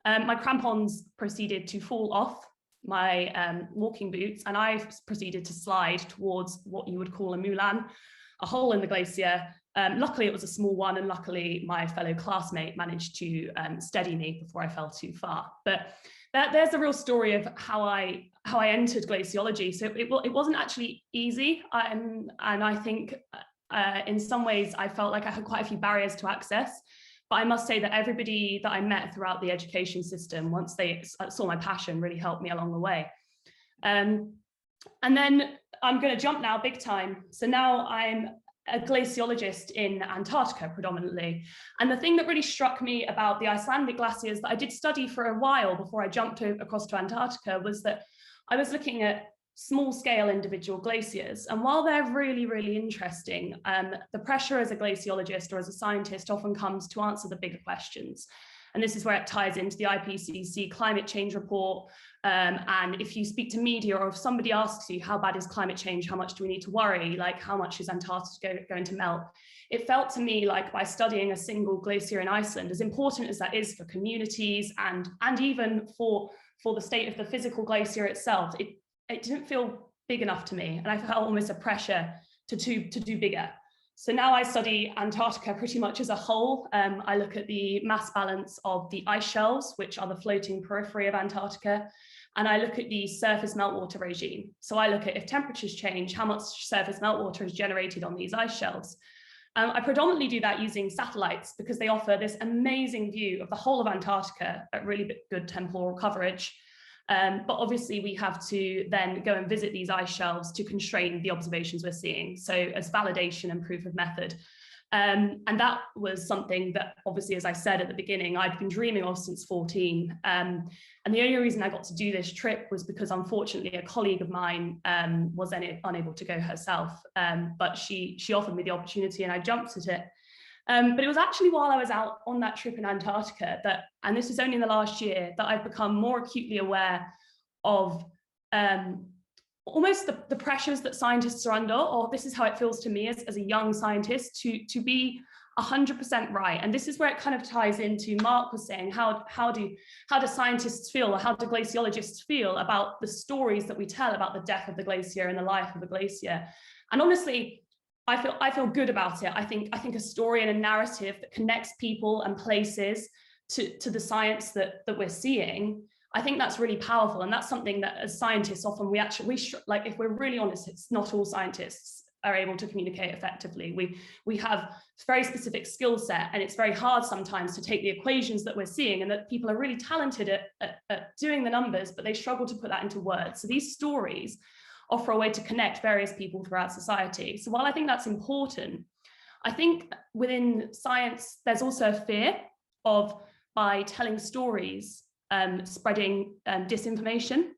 My crampons proceeded to fall off my walking boots, and I proceeded to slide towards what you would call a moulin, a hole in the glacier. Luckily, it was a small one, and luckily my fellow classmate managed to steady me before I fell too far. But there's the real story of how I entered glaciology. So it wasn't actually easy, and I think in some ways I felt like I had quite a few barriers to access. But I must say that everybody that I met throughout the education system, once they saw my passion, really helped me along the way. And then I'm going to jump now big time. So now I'm a glaciologist in Antarctica predominantly. And the thing that really struck me about the Icelandic glaciers that I did study for a while before I jumped across to Antarctica was that I was looking at small scale individual glaciers. And while they're really, really interesting, the pressure as a glaciologist or as a scientist often comes to answer the bigger questions. And this is where it ties into the IPCC climate change report. And if you speak to media, or if somebody asks you, how bad is climate change? How much do we need to worry? Like, how much is Antarctica going to melt? It felt to me like by studying a single glacier in Iceland, as important as that is for communities and even for the state of the physical glacier itself, it didn't feel big enough to me. And I felt almost a pressure to do bigger. So now I study Antarctica pretty much as a whole. I look at the mass balance of the ice shelves, which are the floating periphery of Antarctica. And I look at the surface meltwater regime. So I look at if temperatures change, how much surface meltwater is generated on these ice shelves. I predominantly do that using satellites because they offer this amazing view of the whole of Antarctica at really good temporal coverage. But obviously we have to then go and visit these ice shelves to constrain the observations we're seeing. So as validation and proof of method. And that was something that obviously, as I said at the beginning, I'd been dreaming of since 14. And the only reason I got to do this trip was because unfortunately a colleague of mine was unable to go herself. But she offered me the opportunity and I jumped at it. But it was actually while I was out on that trip in Antarctica that, and this was only in the last year, that I've become more acutely aware of almost the pressures that scientists are under, or this is how it feels to me as a young scientist, to be 100% right. And this is where it kind of ties into Mark was saying, how do scientists feel, or how do glaciologists feel about the stories that we tell about the death of the glacier and the life of a glacier? And honestly, I feel good about it. I think a story and a narrative that connects people and places to the science that we're seeing, I think that's really powerful. And that's something that as scientists often we like, if we're really honest, it's not all scientists are able to communicate effectively. We have very specific skill set, and it's very hard sometimes to take the equations that we're seeing, and that people are really talented at doing the numbers, but they struggle to put that into words. So these stories offer a way to connect various people throughout society. So while I think that's important, I think within science, there's also a fear of, by telling stories, spreading disinformation.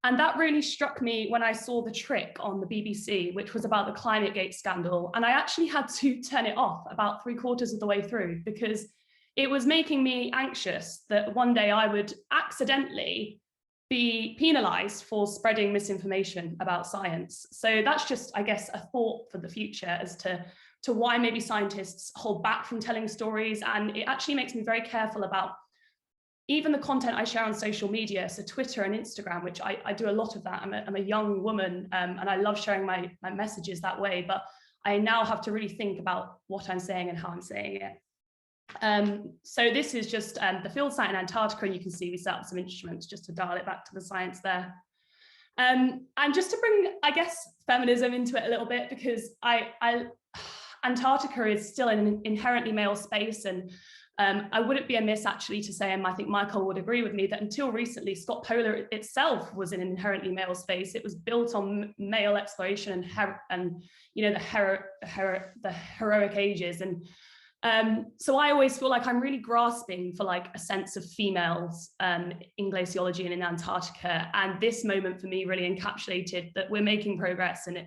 And that really struck me when I saw The Trick on the BBC, which was about the ClimateGate scandal. And I actually had to turn it off about 3/4 of the way through, because it was making me anxious that one day I would accidentally be penalized for spreading misinformation about science. So that's just, I guess, a thought for the future as to why maybe scientists hold back from telling stories. And it actually makes me very careful about even the content I share on social media, so Twitter and Instagram, which I do a lot of that. I'm a young woman and I love sharing my messages that way, but I now have to really think about what I'm saying and how I'm saying it. So this is just the field site in Antarctica, and you can see we set up some instruments just to dial it back to the science there. And just to bring, I guess, feminism into it a little bit, because Antarctica is still an inherently male space, and I wouldn't be amiss actually to say, and I think Michael would agree with me, that until recently, Scott Polar itself was an inherently male space. It was built on male exploration and you know, the heroic ages. And so I always feel like I'm really grasping for like a sense of females in glaciology and in Antarctica. And this moment for me really encapsulated that we're making progress. And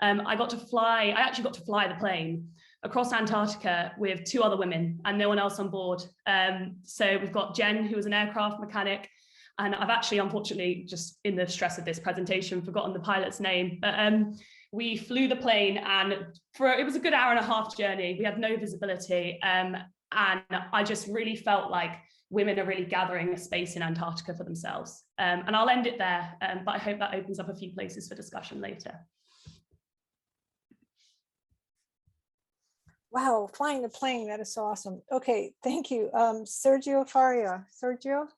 I actually got to fly the plane across Antarctica with 2 other women and no one else on board. So we've got Jen, who was an aircraft mechanic, and I've actually, unfortunately, just in the stress of this presentation, forgotten the pilot's name, but we flew the plane, and it was a good 1.5-hour journey. We had no visibility, and I just really felt like women are really gathering a space in Antarctica for themselves. And I'll end it there, but I hope that opens up a few places for discussion later. Wow, flying the plane, that is so awesome. Okay, thank you. Sérgio Faria. Sérgio?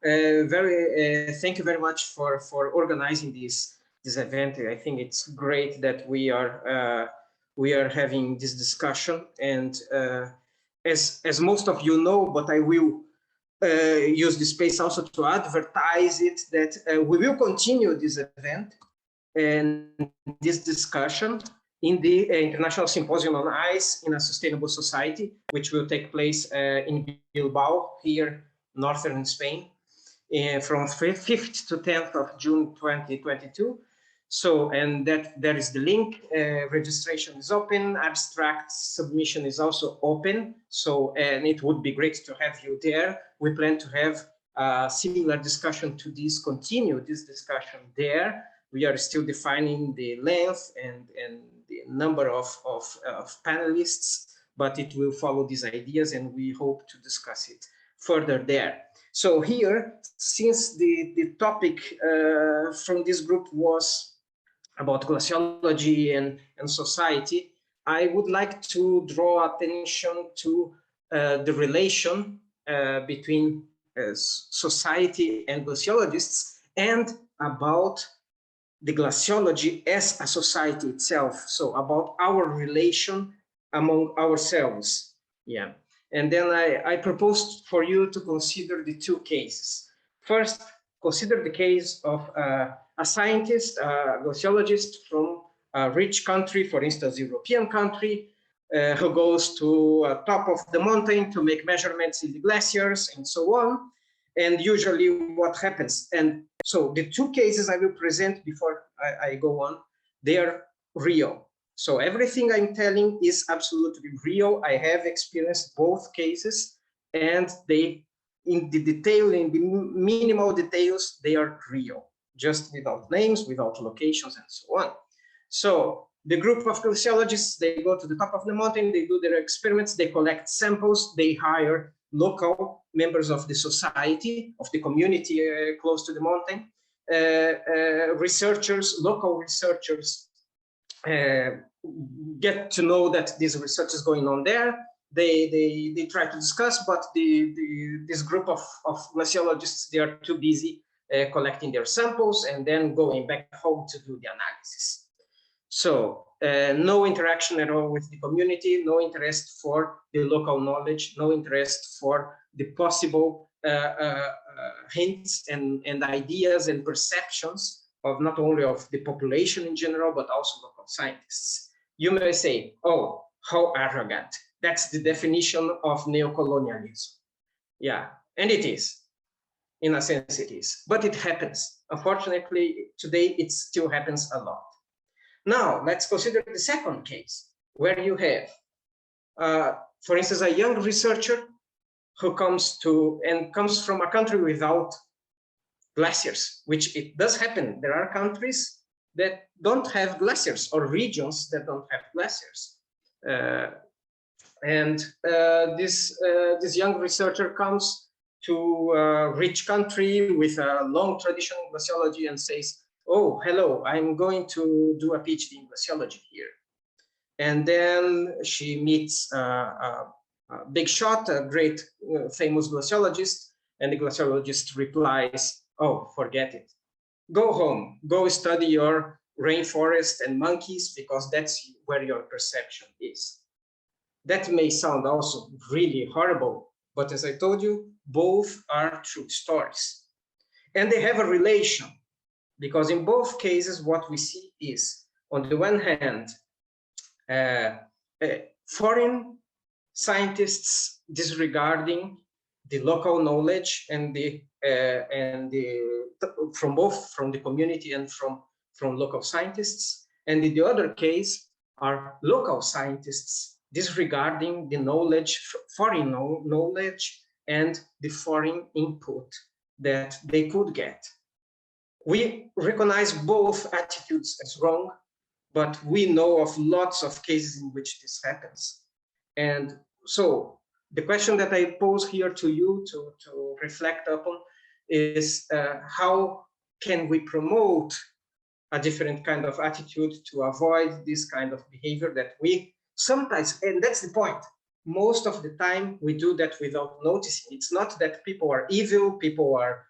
Thank you very much for organizing this event. I think it's great that we are having this discussion, and as most of you know, but I will use this space also to advertise it, that we will continue this event and this discussion in the International Symposium on Ice in a Sustainable Society, which will take place in Bilbao, here, northern Spain, from 5th to 10th of June 2022. So, and there is the link. Registration is open. Abstract submission is also open. So, and it would be great to have you there. We plan to have a similar discussion to this, continue this discussion there. We are still defining the length and the number of panelists, but it will follow these ideas, and we hope to discuss it further there. So here, since the topic from this group was about glaciology and society, I would like to draw attention to the relation between society and glaciologists, and about the glaciology as a society itself. So about our relation among ourselves. Yeah. And then I proposed for you to consider the 2 cases. First, consider the case of a scientist, a glaciologist from a rich country, for instance, European country, who goes to top of the mountain to make measurements in the glaciers and so on. And usually what happens, and so the 2 cases I will present before I go on, they are real. So everything I'm telling is absolutely real. I have experienced both cases, and they, in the detail, in the minimal details, they are real, just without names, without locations, and so on. So the group of glaciologists, they go to the top of the mountain, they do their experiments, they collect samples, they hire local members of the society, of the community close to the mountain, researchers, local researchers, get to know that this research is going on there. They try to discuss, but this group of glaciologists, they are too busy collecting their samples and then going back home to do the analysis. So no interaction at all with the community, no interest for the local knowledge, no interest for the possible hints and ideas and perceptions of not only of the population in general, but also local scientists. You may say, oh, how arrogant. That's the definition of neocolonialism. Yeah, and it is. In a sense, it is. But it happens. Unfortunately, today, it still happens a lot. Now, let's consider the second case, where you have, for instance, a young researcher who comes from a country without glaciers, which it does happen. There are countries that don't have glaciers, or regions that don't have glaciers. This young researcher comes to a rich country with a long tradition in glaciology and says, oh, hello, I'm going to do a PhD in glaciology here. And then she meets a big shot, a great famous glaciologist, and the glaciologist replies, oh, forget it. Go home, go study your rainforest and monkeys, because that's where your perception is. That may sound also really horrible, but as I told you, both are true stories. And they have a relation, because in both cases, what we see is, on the one hand, foreign scientists disregarding the local knowledge and from both from the community and from local scientists. And in the other case are local scientists disregarding the knowledge, foreign knowledge, and the foreign input that they could get. We recognize both attitudes as wrong, but we know of lots of cases in which this happens. And so the question that I pose here to you to reflect upon is how can we promote a different kind of attitude to avoid this kind of behavior that we sometimes, and that's the point, most of the time we do that without noticing. It's not that people are evil, people are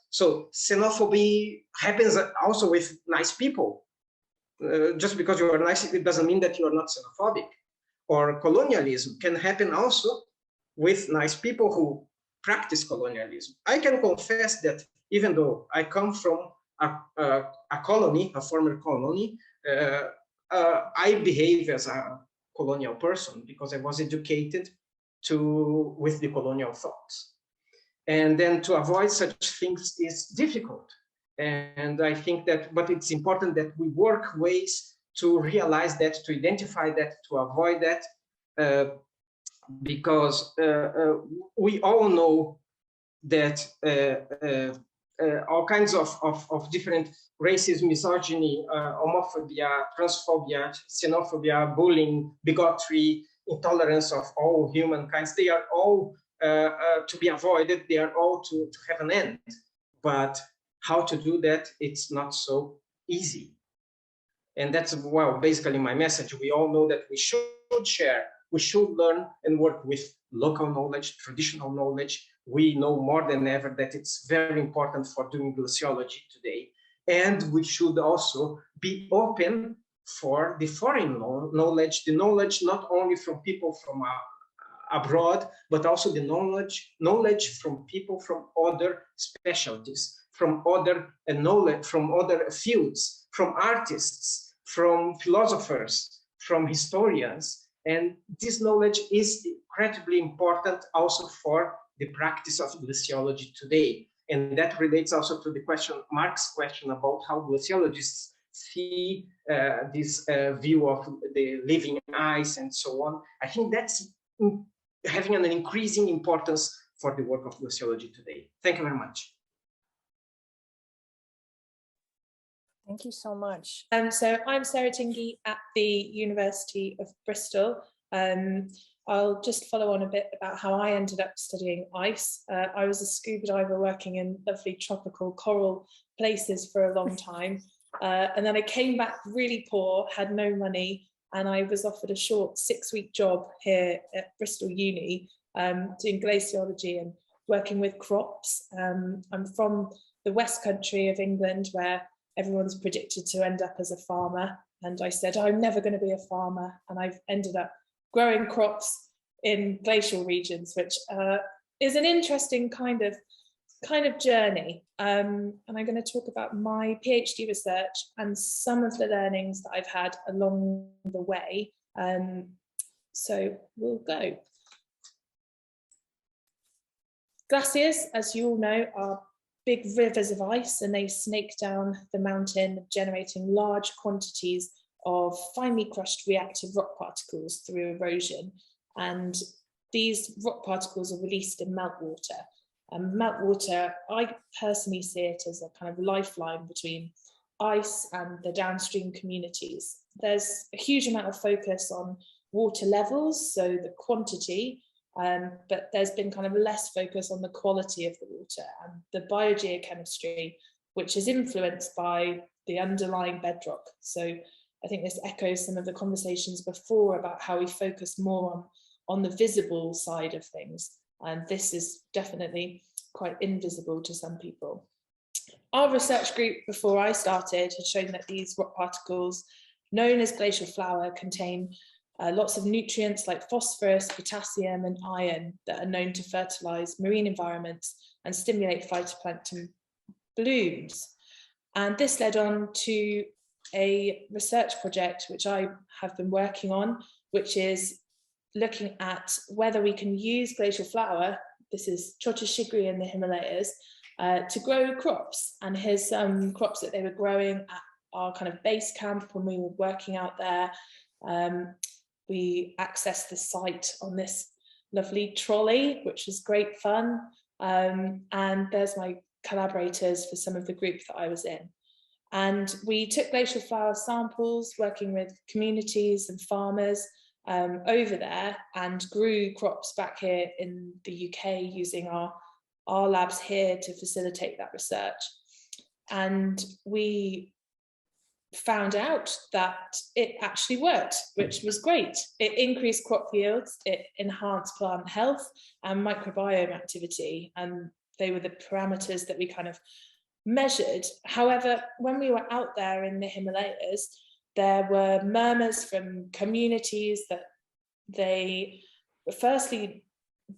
so xenophobia happens also with nice people. Just because you are nice, it doesn't mean that you are not xenophobic. Or colonialism can happen also with nice people who practice colonialism. I can confess that even though I come from a colony, a former colony, I behave as a colonial person because I was educated with the colonial thoughts. And then to avoid such things is difficult. And I think that, but it's important that we work ways to realize that, to identify that, to avoid that, because we all know that all kinds of different racism, misogyny, homophobia, transphobia, xenophobia, bullying, bigotry, intolerance of all humankinds, they are all to be avoided, they are all to have an end. But how to do that, it's not so easy. And that's, well, basically my message. We all know that we should share, we should learn and work with local knowledge, traditional knowledge. We know more than ever that it's very important for doing glaciology today. And we should also be open for the foreign knowledge, the knowledge not only from people from abroad, but also the knowledge from people from other specialties, from other knowledge, from other fields, from artists, from philosophers, from historians. And this knowledge is incredibly important also for the practice of glaciology today. And that relates also to the question, Mark's question about how glaciologists see this view of the living ice and so on. I think that's having an increasing importance for the work of glaciology today. Thank you very much. Thank you so much. So I'm Sarah Tingey at the University of Bristol. I'll just follow on a bit about how I ended up studying ice. I was a scuba diver working in lovely tropical coral places for a long time. And then I came back really poor, had no money, and I was offered a short 6-week job here at Bristol Uni, doing glaciology and working with crops. I'm from the West Country of England, where everyone's predicted to end up as a farmer. And I said, I'm never going to be a farmer. And I've ended up growing crops in glacial regions, which is an interesting kind of journey. And I'm going to talk about my PhD research and some of the learnings that I've had along the way. So we'll go. Glaciers, as you all know, are big rivers of ice, and they snake down the mountain, generating large quantities of finely crushed reactive rock particles through erosion. And these rock particles are released in meltwater. And meltwater, I personally see it as a kind of lifeline between ice and the downstream communities. There's a huge amount of focus on water levels, so the quantity, but there's been kind of less focus on the quality of the water and the biogeochemistry, which is influenced by the underlying bedrock. So I think this echoes some of the conversations before about how we focus more on the visible side of things. And this is definitely quite invisible to some people. Our research group before I started had shown that these rock particles, known as glacial flour, contain lots of nutrients like phosphorus, potassium and iron that are known to fertilize marine environments and stimulate phytoplankton blooms. And this led on to a research project which I have been working on, which is looking at whether we can use glacial flour, this is Chotoshigri in the Himalayas, to grow crops. And here's some crops that they were growing at our kind of base camp when we were working out there. We accessed the site on this lovely trolley, which was great fun. And there's my collaborators for some of the group that I was in. And we took glacial flour samples, working with communities and farmers over there, and grew crops back here in the UK using our labs here to facilitate that research. And we found out that it actually worked, which was great. It increased crop yields, it enhanced plant health and microbiome activity, and they were the parameters that we kind of measured. However, when we were out there in the Himalayas, there were murmurs from communities that firstly,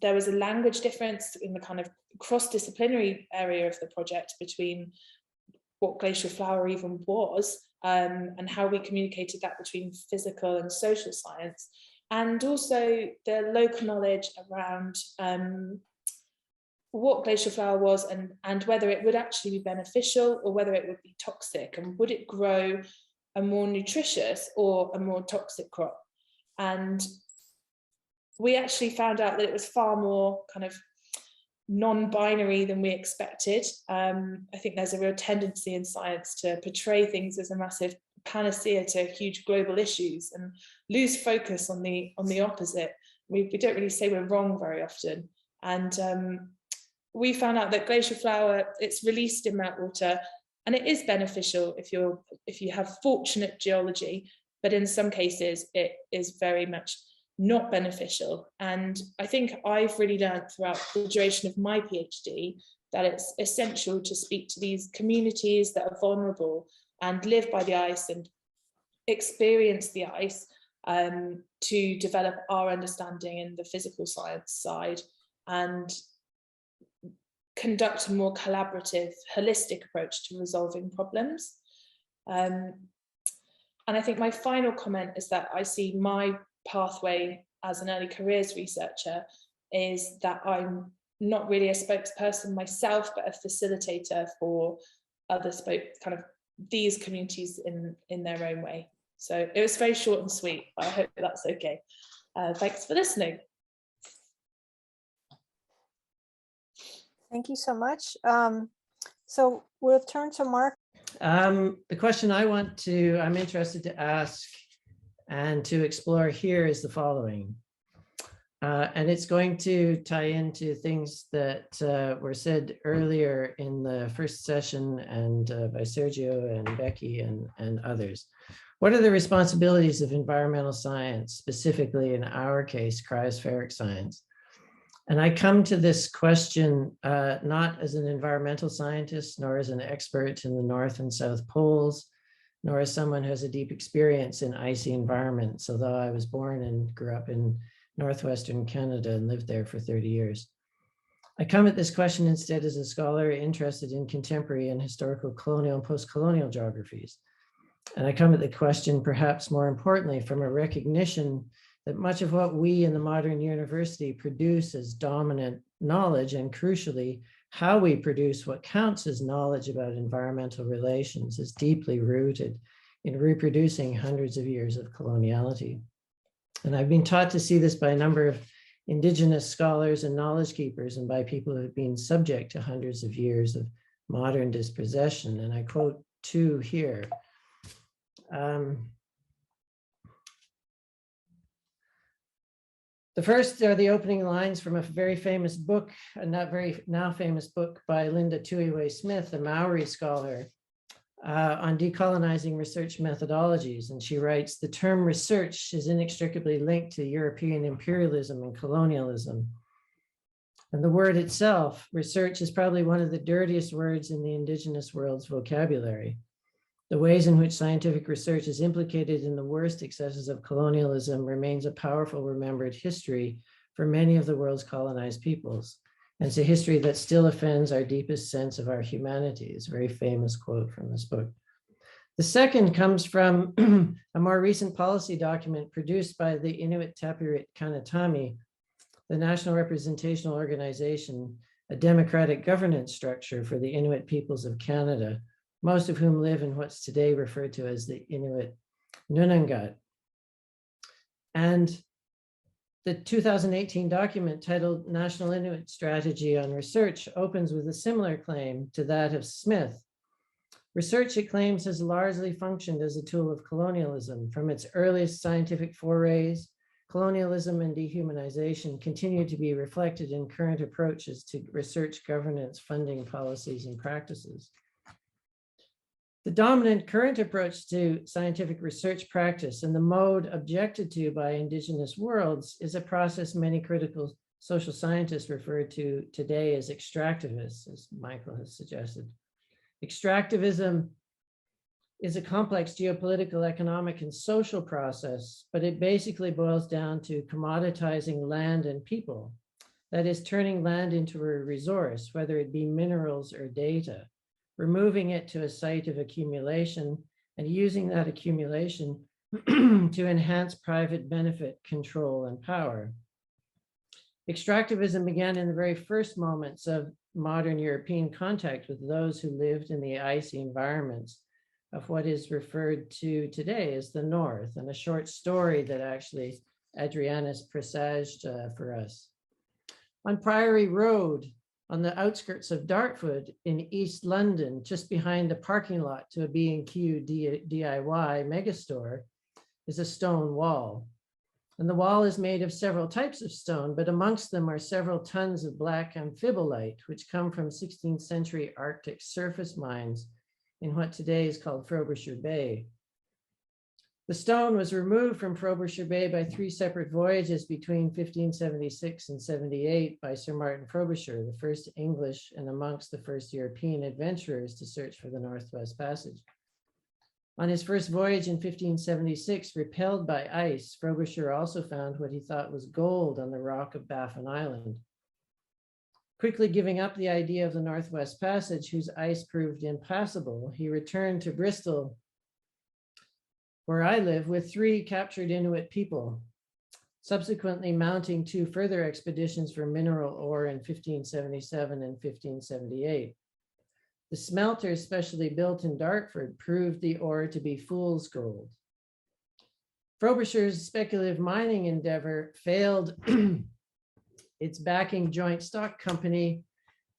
there was a language difference in the kind of cross-disciplinary area of the project between what glacial flour even was, and how we communicated that between physical and social science, and also the local knowledge around what glacial flour was and whether it would actually be beneficial or whether it would be toxic, and would it grow a more nutritious or a more toxic crop. And we actually found out that it was far more kind of non-binary than we expected. I think there's a real tendency in science to portray things as a massive panacea to huge global issues and lose focus on the opposite. We don't really say we're wrong very often. And we found out that glacial flour, it's released in meltwater, and it is beneficial if you have fortunate geology, but in some cases it is very much not beneficial. And I think I've really learned throughout the duration of my PhD that it's essential to speak to these communities that are vulnerable and live by the ice and experience the ice, to develop our understanding in the physical science side and conduct a more collaborative, holistic approach to resolving problems. And I think my final comment is that I see my pathway as an early careers researcher is that I'm not really a spokesperson myself, but a facilitator for other kind of these communities in their own way. So it was very short and sweet. I hope that's okay. Thanks for listening. Thank you so much. So we'll turn to Mark. The question I'm interested to ask and to explore here is the following. And it's going to tie into things that were said earlier in the first session and by Sérgio and Becky and others. What are the responsibilities of environmental science, specifically in our case, cryospheric science? And I come to this question not as an environmental scientist, nor as an expert in the North and South Poles, nor as someone who has a deep experience in icy environments, although I was born and grew up in Northwestern Canada and lived there for 30 years. I come at this question instead as a scholar interested in contemporary and historical colonial and post-colonial geographies. And I come at the question, perhaps more importantly, from a recognition that much of what we in the modern university produce as dominant knowledge, and crucially, how we produce what counts as knowledge about environmental relations, is deeply rooted in reproducing hundreds of years of coloniality. And I've been taught to see this by a number of Indigenous scholars and knowledge keepers, and by people who have been subject to hundreds of years of modern dispossession. And I quote two here. The first are the opening lines from a very famous book, a not very now famous book by Linda Tuiwei Smith, a Maori scholar, on decolonizing research methodologies. And she writes, the term research is inextricably linked to European imperialism and colonialism. And the word itself, research, is probably one of the dirtiest words in the indigenous world's vocabulary. The ways in which scientific research is implicated in the worst excesses of colonialism remains a powerful remembered history for many of the world's colonized peoples. And it's a history that still offends our deepest sense of our humanities. Very famous quote from this book. The second comes from a more recent policy document produced by the Inuit Tapiriit Kanatami, the National Representational Organization, a democratic governance structure for the Inuit peoples of Canada, most of whom live in what's today referred to as the Inuit Nunangat. And the 2018 document titled National Inuit Strategy on Research opens with a similar claim to that of Smith. Research, it claims, has largely functioned as a tool of colonialism. From its earliest scientific forays, colonialism and dehumanization continue to be reflected in current approaches to research governance, funding, policies, and practices. The dominant current approach to scientific research practice and the mode objected to by indigenous worlds is a process many critical social scientists refer to today as extractivists, as Michael has suggested. Extractivism is a complex geopolitical, economic, and social process, but it basically boils down to commoditizing land and people. That is, turning land into a resource, whether it be minerals or data, removing it to a site of accumulation and using that accumulation to enhance private benefit, control, and power. Extractivism began in the very first moments of modern European contact with those who lived in the icy environments of what is referred to today as the North, and a short story that actually Adriana presaged for us. On Priory Road, on the outskirts of Dartford in East London, just behind the parking lot to a B&Q DIY megastore, is a stone wall. And the wall is made of several types of stone, but amongst them are several tons of black amphibolite, which come from 16th century Arctic surface mines in what today is called Frobisher Bay. The stone was removed from Frobisher Bay by 3 separate voyages between 1576 and 78 by Sir Martin Frobisher, the first English and amongst the first European adventurers to search for the Northwest Passage. On his first voyage in 1576, repelled by ice, Frobisher also found what he thought was gold on the rock of Baffin Island. Quickly giving up the idea of the Northwest Passage, whose ice proved impassable, he returned to Bristol, where I live, with 3 captured Inuit people, subsequently mounting 2 further expeditions for mineral ore in 1577 and 1578. The smelters specially built in Dartford proved the ore to be fool's gold. Frobisher's speculative mining endeavor failed its backing joint stock company,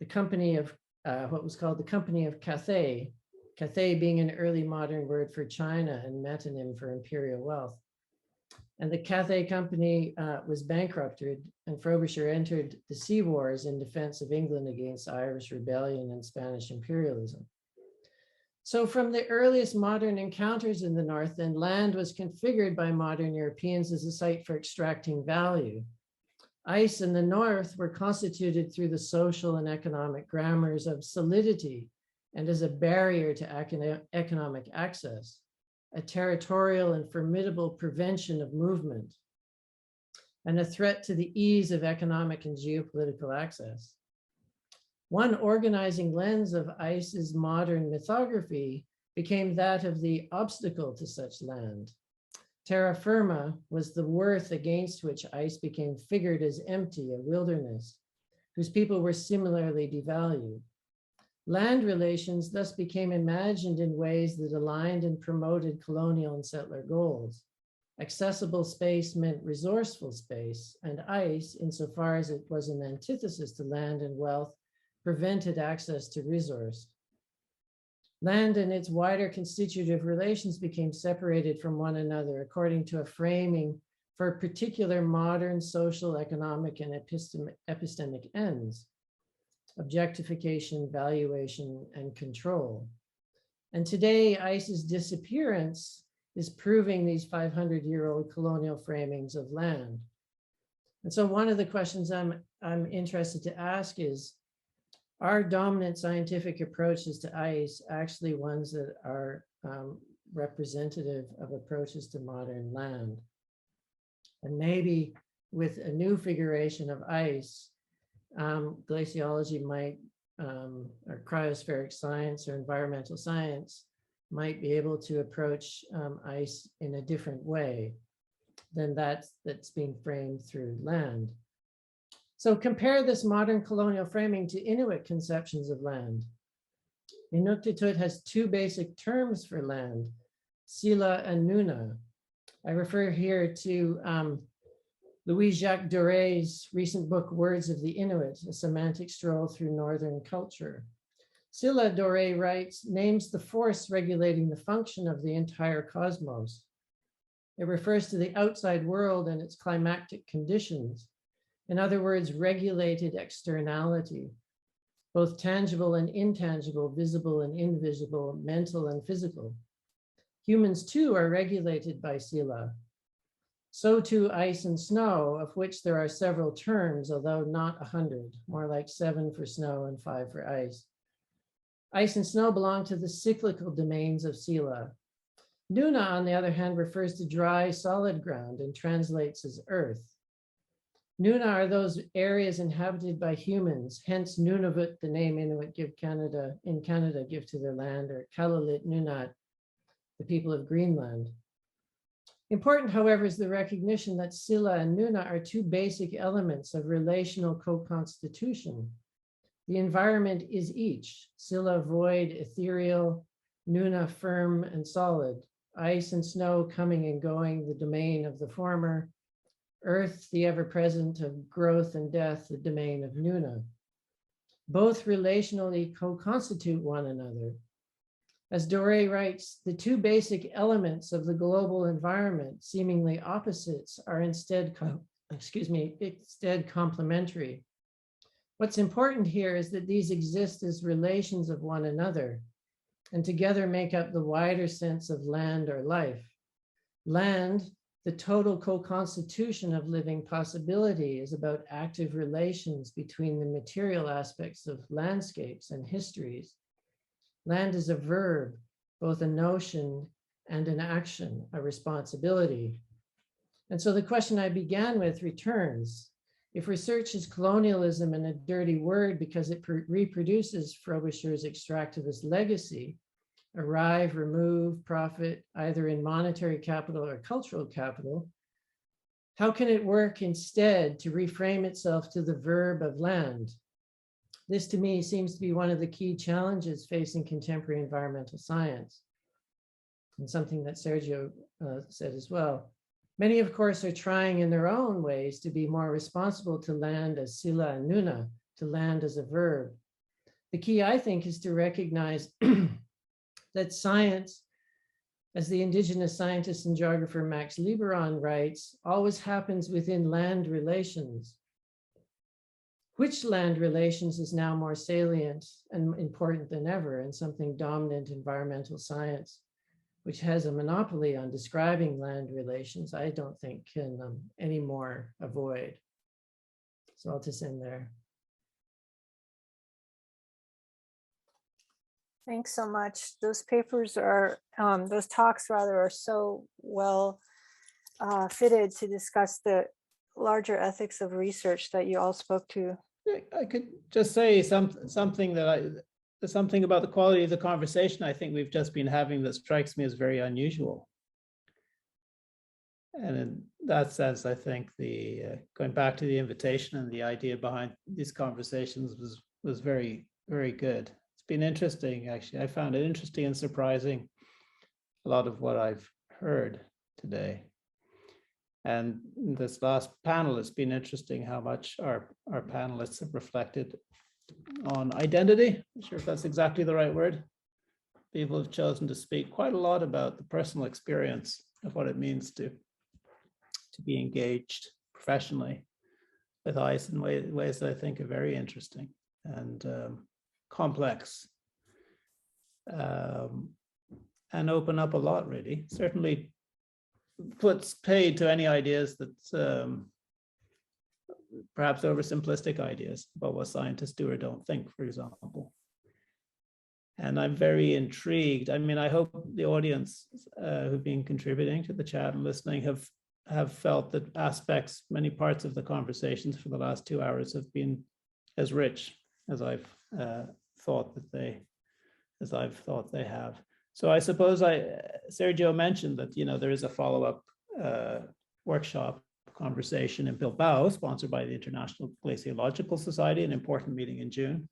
the company of what was called the Company of Cathay, Cathay being an early modern word for China and metonym for imperial wealth. And the Cathay Company was bankrupted, and Frobisher entered the sea wars in defense of England against Irish rebellion and Spanish imperialism. So from the earliest modern encounters in the North, then, land was configured by modern Europeans as a site for extracting value. Ice in the North were constituted through the social and economic grammars of solidity and as a barrier to economic access, a territorial and formidable prevention of movement, and a threat to the ease of economic and geopolitical access. One organizing lens of ice's modern mythography became that of the obstacle to such land. Terra firma was the worth against which ice became figured as empty, a wilderness, whose people were similarly devalued. Land relations thus became imagined in ways that aligned and promoted colonial and settler goals. Accessible space meant resourceful space, and ice, insofar as it was an antithesis to land and wealth, prevented access to resource. Land and its wider constitutive relations became separated from one another according to a framing for particular modern social, economic, and epistemic ends: objectification, valuation, and control. And today, ice's disappearance is proving these 500-year-old colonial framings of land. And so one of the questions I'm interested to ask is, are dominant scientific approaches to ice actually ones that are representative of approaches to modern land? And maybe with a new figuration of ice, glaciology might, or cryospheric science or environmental science might be able to approach ice in a different way than that's being framed through land. So compare this modern colonial framing to Inuit conceptions of land. Inuktitut has two basic terms for land, Sila and Nuna. I refer here to Louis-Jacques Doré's recent book, Words of the Inuit, a semantic stroll through Northern culture. Sila, Doré writes, names the force regulating the function of the entire cosmos. It refers to the outside world and its climactic conditions. In other words, regulated externality, both tangible and intangible, visible and invisible, mental and physical. Humans too are regulated by Sila. So too ice and snow, of which there are several terms, although not 100, more like 7 for snow and 5 for ice. Ice and snow belong to the cyclical domains of Sila. Nuna, on the other hand, refers to dry, solid ground and translates as earth. Nuna are those areas inhabited by humans, hence Nunavut, the name Inuit give in Canada give to their land, or Kalalit Nunat, the people of Greenland. Important, however, is the recognition that Sila and Nuna are two basic elements of relational co-constitution. The environment is each, Sila void, ethereal, Nuna firm and solid, ice and snow coming and going, the domain of the former, earth, the ever-present of growth and death, the domain of Nuna. Both relationally co-constitute one another. As Doré writes, the two basic elements of the global environment, seemingly opposites, are instead complementary. What's important here is that these exist as relations of one another, and together make up the wider sense of land or life. Land, the total co-constitution of living possibility, is about active relations between the material aspects of landscapes and histories. Land is a verb, both a notion and an action, a responsibility. And so the question I began with returns. If research is colonialism and a dirty word because it reproduces Frobisher's extractivist legacy, arrive, remove, profit, either in monetary capital or cultural capital, how can it work instead to reframe itself to the verb of land? This to me seems to be one of the key challenges facing contemporary environmental science, and something that Sérgio said as well. Many, of course, are trying in their own ways to be more responsible to land as Sila and Nuna, to land as a verb. The key, I think, is to recognize that science, as the indigenous scientist and geographer Max Liberon writes, always happens within land relations. Which land relations is now more salient and important than ever, and something dominant environmental science, which has a monopoly on describing land relations, I don't think can anymore avoid. So I'll just end there. Thanks so much. Those papers are, those talks rather, are so well fitted to discuss the larger ethics of research that you all spoke to. I could just say something about the quality of the conversation I think we've just been having that strikes me as very unusual. And in that sense, I think going back to the invitation and the idea behind these conversations was very, very good. It's been interesting, actually. I found it interesting and surprising, a lot of what I've heard today. And this last panel, it's been interesting how much our panelists have reflected on identity. I'm not sure if that's exactly the right word. People have chosen to speak quite a lot about the personal experience of what it means to be engaged professionally with ice in ways that I think are very interesting and complex, and open up a lot, really. Certainly puts paid to any ideas that perhaps oversimplistic ideas about what scientists do or don't think, for example. And I'm very intrigued. I mean, I hope the audience who've been contributing to the chat and listening have felt that aspects, many parts of the conversations for the last 2 hours have been as rich as I've thought they have. So I suppose Sérgio mentioned that, you know, there is a follow-up workshop conversation in Bilbao, sponsored by the International Glaciological Society, an important meeting in June.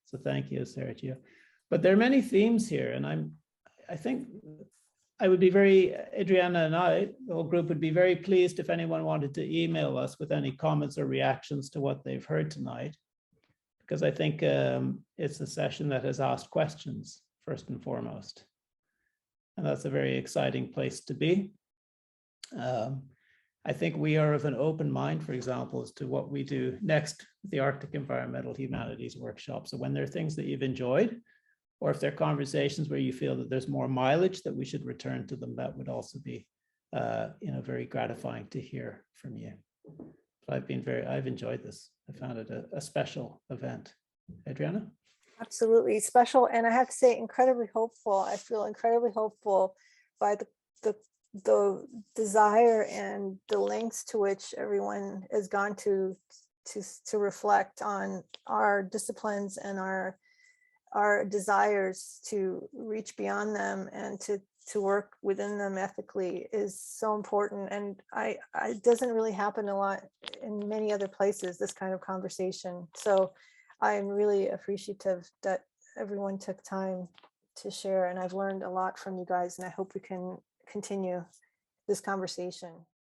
So thank you, Sérgio. But there are many themes here, and I think I would be Adriana and I, the whole group would be very pleased if anyone wanted to email us with any comments or reactions to what they've heard tonight, because I think it's a session that has asked questions first and foremost. And that's a very exciting place to be. I think we are of an open mind, for example, as to what we do next with the Arctic Environmental Humanities Workshop. So when there are things that you've enjoyed, or if there are conversations where you feel that there's more mileage that we should return to them, that would also be very gratifying to hear from you. But I've enjoyed this. I found it a special event. Adriana? Absolutely special. And I have to say, incredibly hopeful. I feel incredibly hopeful by the desire and the lengths to which everyone has gone to reflect on our disciplines and our desires to reach beyond them and to work within them ethically is so important. And it doesn't really happen a lot in many other places, this kind of conversation. So I'm really appreciative that everyone took time to share, and I've learned a lot from you guys, and I hope we can continue this conversation.